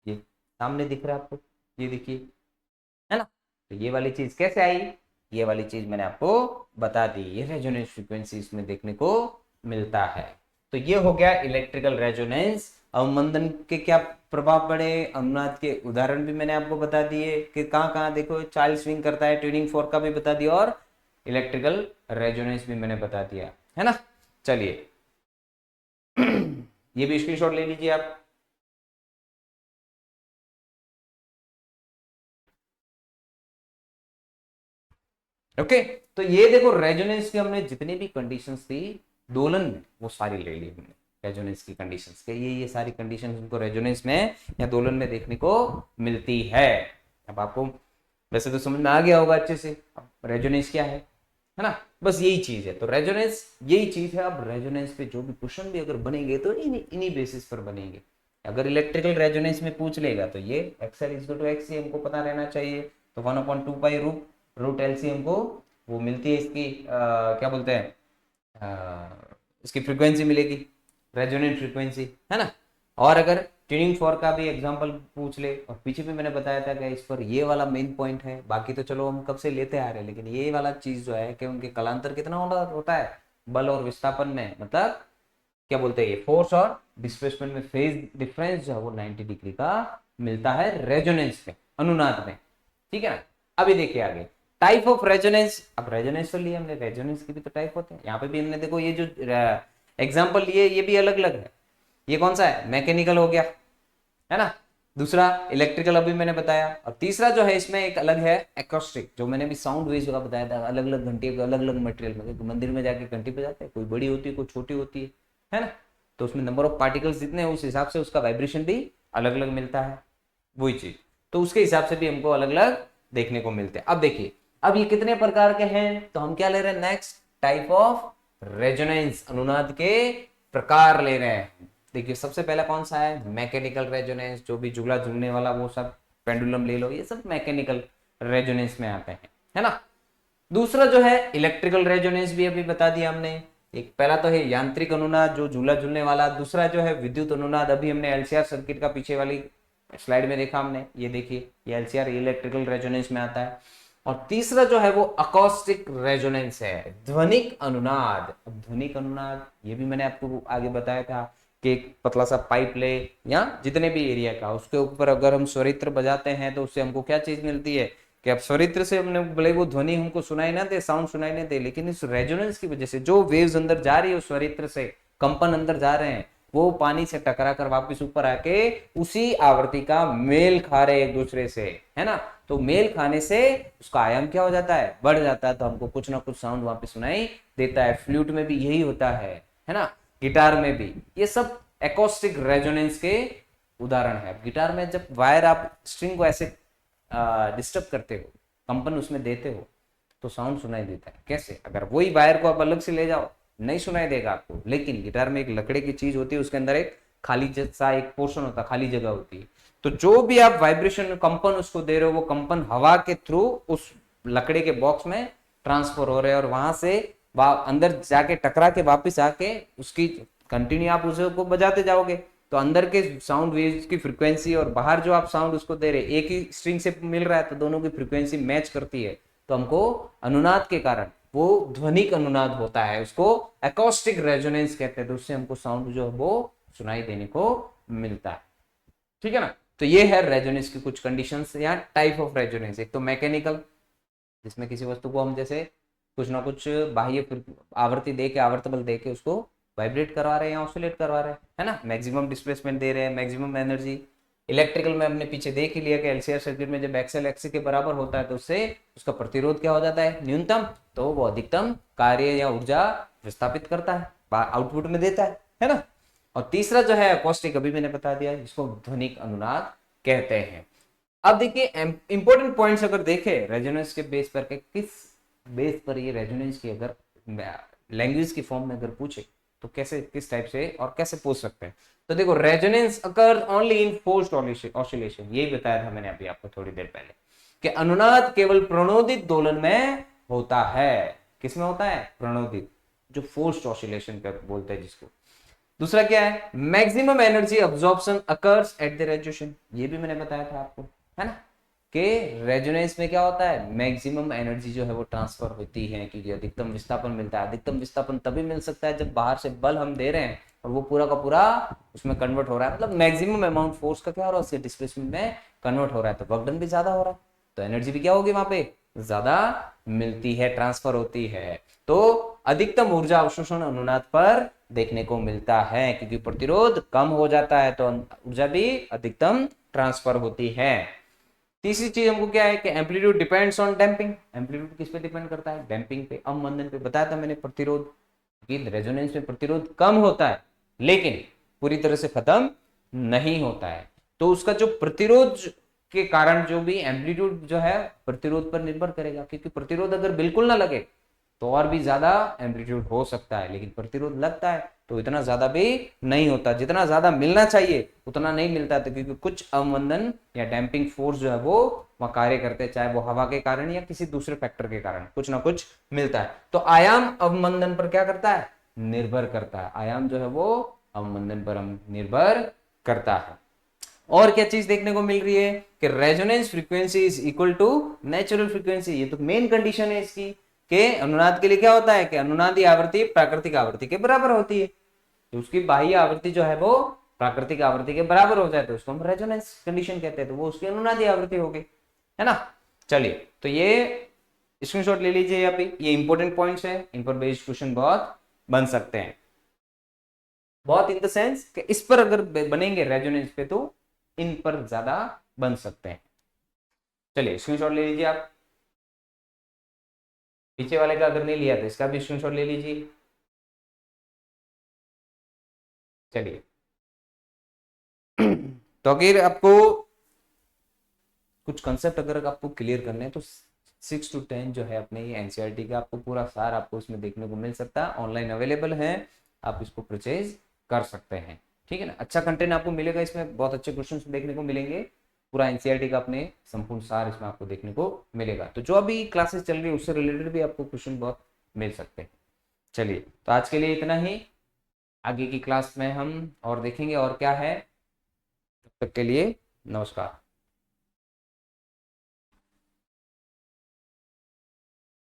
A: ये सामने दिख रहा है आपको, ये देखिए, है ना। तो ये वाली चीज कैसे आई, ये वाली चीज मैंने आपको बता दी, ये रेजोनेंस फ्रीक्वेंसी इसमें देखने को मिलता है। तो ये हो गया इलेक्ट्रिकल रेजोनेंस। अवमंदन के क्या प्रभाव पड़े, अनुनाद के उदाहरण भी मैंने आपको बता दिए कि कहाँ कहाँ देखो चाइल्ड स्विंग करता है, ट्यूनिंग फोर्क का भी बता दिया, और इलेक्ट्रिकल रेजोनेंस भी मैंने बता दिया, है ना। चलिए ये भी स्क्रीनशॉट ले लीजिए आप। ओके तो ये देखो रेजोनेंस की हमने जितनी भी कंडीशंस थी दोलन में वो सारी ले ली हमने, रेजोनेंस की कंडीशंस के ये सारी कंडीशंस उनको रेजोनेंस में या दोलन में देखने को मिलती है। अब आपको वैसे तो समझ में आ गया होगा अच्छे से रेजोनेंस क्या है ना, बस यही चीज है। तो रेजोनेंस यही चीज है। अब रेजोनेंस पे जो भी क्वेश्चन भी अगर बनेंगे तो इन्हीं बेसिस पर बनेंगे। अगर इलेक्ट्रिकल रेजोनेंस में पूछ लेगा तो ये एक्सएल इक्वल टू एक्स हमको पता रहना चाहिए। तो 1/2π√LC हमको वो मिलती है इसकी क्या बोलते हैं इसकी फ्रीक्वेंसी मिलेगी, रेजोनेंट फ्रीक्वेंसी, है ना। और अगर ट्यूनिंग फोर्क का भी एग्जांपल पूछ ले, और पीछे भी मैंने बताया था कि इस पर ये वाला मेन पॉइंट है, बाकी तो चलो हम कब से लेते आ रहे हैं, लेकिन ये वाला चीज जो है कि उनके कलांतर कितना होता है बल और विस्थापन में, मतलब क्या बोलते हैं ये फोर्स और डिस्प्लेसमेंट में फेज डिफरेंस जो है वो 90 डिग्री का मिलता है रेजोनेंस में, अनुनाद में, ठीक है ना। अभी देखिए आगे टाइप ऑफ रेजोनेंस। अब रेजोनेंस तो लिए हमने, रेजोनेंस की भी तो टाइप होते हैं, यहाँ पे भी हमने देखो ये जो एग्जाम्पल लिए ये भी अलग अलग है। ये कौन सा है, मैकेनिकल हो गया, है ना, दूसरा इलेक्ट्रिकल अभी मैंने बताया, और तीसरा जो है इसमें एक अलग है एक्रोस्टिक, जो मैंने भी साउंड वेव का बताया था, अलग अलग घंटी अलग अलग मटेरियल में, मंदिर में जाके घंटी पे जाते हैं, कोई बड़ी होती है कोई छोटी होती है ना, तो उसमें नंबर ऑफ पार्टिकल्स जितने हैं उस हिसाब से उसका वाइब्रेशन भी अलग अलग मिलता है, वही चीज, तो उसके हिसाब से भी हमको अलग अलग देखने को मिलते हैं। अब देखिए अब ये कितने प्रकार के हैं, तो हम क्या ले रहे हैं, नेक्स्ट टाइप ऑफ रेजोनेंस, अनुनाद के प्रकार ले रहे हैं। देखिए सबसे पहला कौन सा है, मैकेनिकल रेजोनेंस, जो भी झूला झूलने वाला वो सब, पेंडुलम ले लो, ये सब मैकेनिकल रेजोनेंस में आते हैं, है ना। दूसरा जो है इलेक्ट्रिकल रेजोनेंस भी अभी बता दिया हमने। एक पहला तो है यांत्रिक अनुनाद जो झूला झूलने वाला, दूसरा जो है विद्युत अनुनाद, अभी हमने एलसीआर सर्किट का पीछे वाली स्लाइड में देखा हमने, ये देखिए ये एलसीआर इलेक्ट्रिकल रेजोनेंस में आता है। और तीसरा जो है वो अकॉस्टिक रेजोनेंस है, ध्वनिक अनुनाद। अब ध्वनिक अनुनाद ये भी मैंने आपको आगे बताया था कि एक पतला सा पाइप ले या जितने भी एरिया का, उसके ऊपर अगर हम स्वरित्र बजाते हैं तो उससे हमको क्या चीज मिलती है कि अब स्वरित्र से हमने भले वो ध्वनि हमको सुनाई ना दे, साउंड सुनाई ना दे, लेकिन इस रेजोनेंस की वजह से जो वेव्स अंदर जा रही है उस स्वरित्र से, कंपन अंदर जा रहे हैं, वो पानी से टकरा कर वापस ऊपर आके उसी आवृत्ति का मेल खा रहे एक दूसरे से, है ना। तो मेल खाने से उसका आयाम क्या हो जाता है, बढ़ जाता है, तो हमको कुछ ना कुछ साउंड वहां पे सुनाई देता है। फ्लूट में भी यही होता है ना, गिटार में भी। ये सब एकॉस्टिक रेजोनेंस के उदाहरण है। गिटार में जब वायर आप स्ट्रिंग को ऐसे डिस्टर्ब करते हो, कंपन उसमें देते हो, तो साउंड सुनाई देता है। कैसे? अगर वही वायर को आप अलग से ले जाओ नहीं सुनाई देगा आपको, लेकिन गिटार में एक लकड़े की चीज होती है, उसके अंदर एक खाली जैसा एक पोर्शन होता है, खाली जगह होती है, तो जो भी आप वाइब्रेशन कंपन उसको दे रहे हो, वो कंपन हवा के थ्रू उस लकड़े के बॉक्स में ट्रांसफर हो रहे हैं और वहां से अंदर जाके टकरा के वापस आके उसकी कंटिन्यू आप उसको बजाते जाओगे, तो अंदर के साउंड वेव्स की फ्रीक्वेंसी और बाहर जो आप साउंड उसको दे रहे, एक ही स्ट्रिंग से मिल रहा है, तो दोनों की फ्रीक्वेंसी मैच करती है, तो हमको अनुनाद के कारण वो ध्वनिक अनुनाद होता है, उसको एकॉस्टिक रेजोनेंस कहते हैं। तो उससे हमको साउंड जो है वो सुनाई देने को मिलता है, ठीक है ना। तो ये है रेजोनेंस की कुछ कंडीशंस या टाइप ऑफ रेजोनेंस। एक तो मैकेनिकल, जिसमें किसी वस्तु को हम जैसे कुछ ना कुछ बाह्य आवृत्ति दे के, आवर्त बल दे के उसको वाइब्रेट करवा रहे हैं या ऑसिलेट करवा रहे हैं, है ना, मैक्सिमम डिस्प्लेसमेंट दे रहे हैं, मैक्सिमम एनर्जी। इलेक्ट्रिकल में हमने पीछे देख ही लिया कि एलसीआर सर्किट में जब एक्सएल एक्सी के बराबर होता है तो उससे उसका प्रतिरोध क्या हो जाता है, न्यूनतम, तो वो अधिकतम कार्य या ऊर्जा विस्थापित करता है, आउटपुट में देता है ना। और तीसरा जो है अकॉस्टिक, अभी मैंने बता दिया, जिसको ध्वनिक अनुनाद कहते हैं। अब देखिए इंपॉर्टेंट पॉइंट्स अगर देखें रेजोनेंस के बेस पर के, किस बेस पर ये रेजोनेंस की अगर लैंग्वेज की फॉर्म में अगर पूछे तो कैसे, किस टाइप से और कैसे पूछ सकते हैं। तो देखो, resonance occur only in forced oscillation, यही बताया था मैंने अभी आपको थोड़ी देर पहले कि अनुनाद केवल प्रणोदित दोलन में होता है। किसमें होता है? प्रणोदित, जो फोर्स्ड ऑसिलेशन कर बोलते हैं जिसको। दूसरा क्या है? Maximum energy absorption occurs at the resonation, ये भी मैंने बताया था आपको, है ना, कि रेजोनेंस में क्या होता है, मैक्सिमम एनर्जी जो है वो ट्रांसफर होती है, क्योंकि अधिकतम विस्थापन मिलता है। अधिकतम विस्थापन तभी मिल सकता है जब बाहर से बल हम दे रहे हैं और वो पूरा का पूरा उसमें कन्वर्ट हो रहा है, मतलब मैक्सिमम अमाउंट फोर्स का क्या हो रहा है, उसके डिस्प्लेसमेंट में कन्वर्ट हो रहा है, तो वर्क डन भी ज्यादा हो रहा है, तो एनर्जी भी क्या होगी वहां पे, ज्यादा मिलती है, ट्रांसफर होती है। तो अधिकतम ऊर्जा अवशोषण अनुनाद पर देखने को मिलता है, क्योंकि प्रतिरोध कम हो जाता है तो ऊर्जा भी अधिकतम ट्रांसफर होती है। तीसरी चीज हमको क्या है कि amplitude depends on damping. Amplitude किस पे डिपेंड करता है? डैम्पिंग पे, अवमंदन पे। बताया था मैंने प्रतिरोध कि रेजोनेंस में प्रतिरोध कम होता है लेकिन पूरी तरह से खत्म नहीं होता है, तो उसका जो प्रतिरोध के कारण जो भी एम्पलीट्यूड जो है प्रतिरोध पर निर्भर करेगा, क्योंकि प्रतिरोध अगर बिल्कुल ना लगे तो और भी ज्यादा एम्पलीट्यूड हो सकता है, लेकिन प्रतिरोध लगता है तो इतना ज्यादा भी नहीं होता, जितना ज्यादा मिलना चाहिए उतना नहीं मिलता, तो क्योंकि कुछ अवमंदन या डैम्पिंग फोर्स जो है वो वहां कार्य करते हैं, चाहे वो हवा के कारण या किसी दूसरे फैक्टर के कारण कुछ ना कुछ मिलता है। तो आयाम अवमंदन पर क्या करता है? निर्भर करता है। आयाम जो है वो अवमंदन पर निर्भर करता है। और क्या चीज देखने को मिल रही है कि resonance frequency is equal to natural frequency. ये तो मेन कंडीशन है इसकी कि अनुनाद के लिए क्या होता है कि अनुनादी आवृत्ति प्राकृतिक आवृत्ति के बराबर होती है, तो उसकी बाह्य आवृत्ति जो है वो प्राकृतिक आवृत्ति के बराबर हो जाए तो उसको हम रेजोनेंस कंडीशन कहते हैं, तो वो उसकी अनुनादी आवृत्ति होगी, है ना। चलिए, तो ये स्क्रीनशॉट ले लीजिए अभी, ये इंपॉर्टेंट पॉइंट्स है, इन पर बेस्ड क्वेश्चन बहुत बन सकते हैं, बहुत इन द सेंस कि इस पर अगर बनेंगे रेजोनेंस पे तो इन पर ज्यादा बन सकते हैं। चलिए स्क्रीनशॉट ले लीजिए आप, पीछे वाले का अगर नहीं लिया तो इसका भी स्क्रीनशॉट ले लीजिए। चलिए तो अगर आपको कुछ कंसेप्ट अगर आपको क्लियर करने हैं तो 6 to 10 जो है अपने ये एनसीईआरटी का आपको पूरा सार आपको इसमें देखने को मिल सकता है, ऑनलाइन अवेलेबल है, आप इसको परचेज कर सकते हैं, ठीक है ना। अच्छा कंटेंट आपको मिलेगा, इसमें बहुत अच्छे क्वेश्चंस देखने को मिलेंगे, पूरा एनसीईआरटी का अपने संपूर्ण सार इसमें आपको देखने को मिलेगा। तो जो अभी क्लासेस चल रही है उससे रिलेटेड भी आपको क्वेश्चन बहुत मिल सकते हैं। चलिए, तो आज के लिए इतना ही, आगे की क्लास में हम और देखेंगे और क्या है। तब तक के लिए नमस्कार।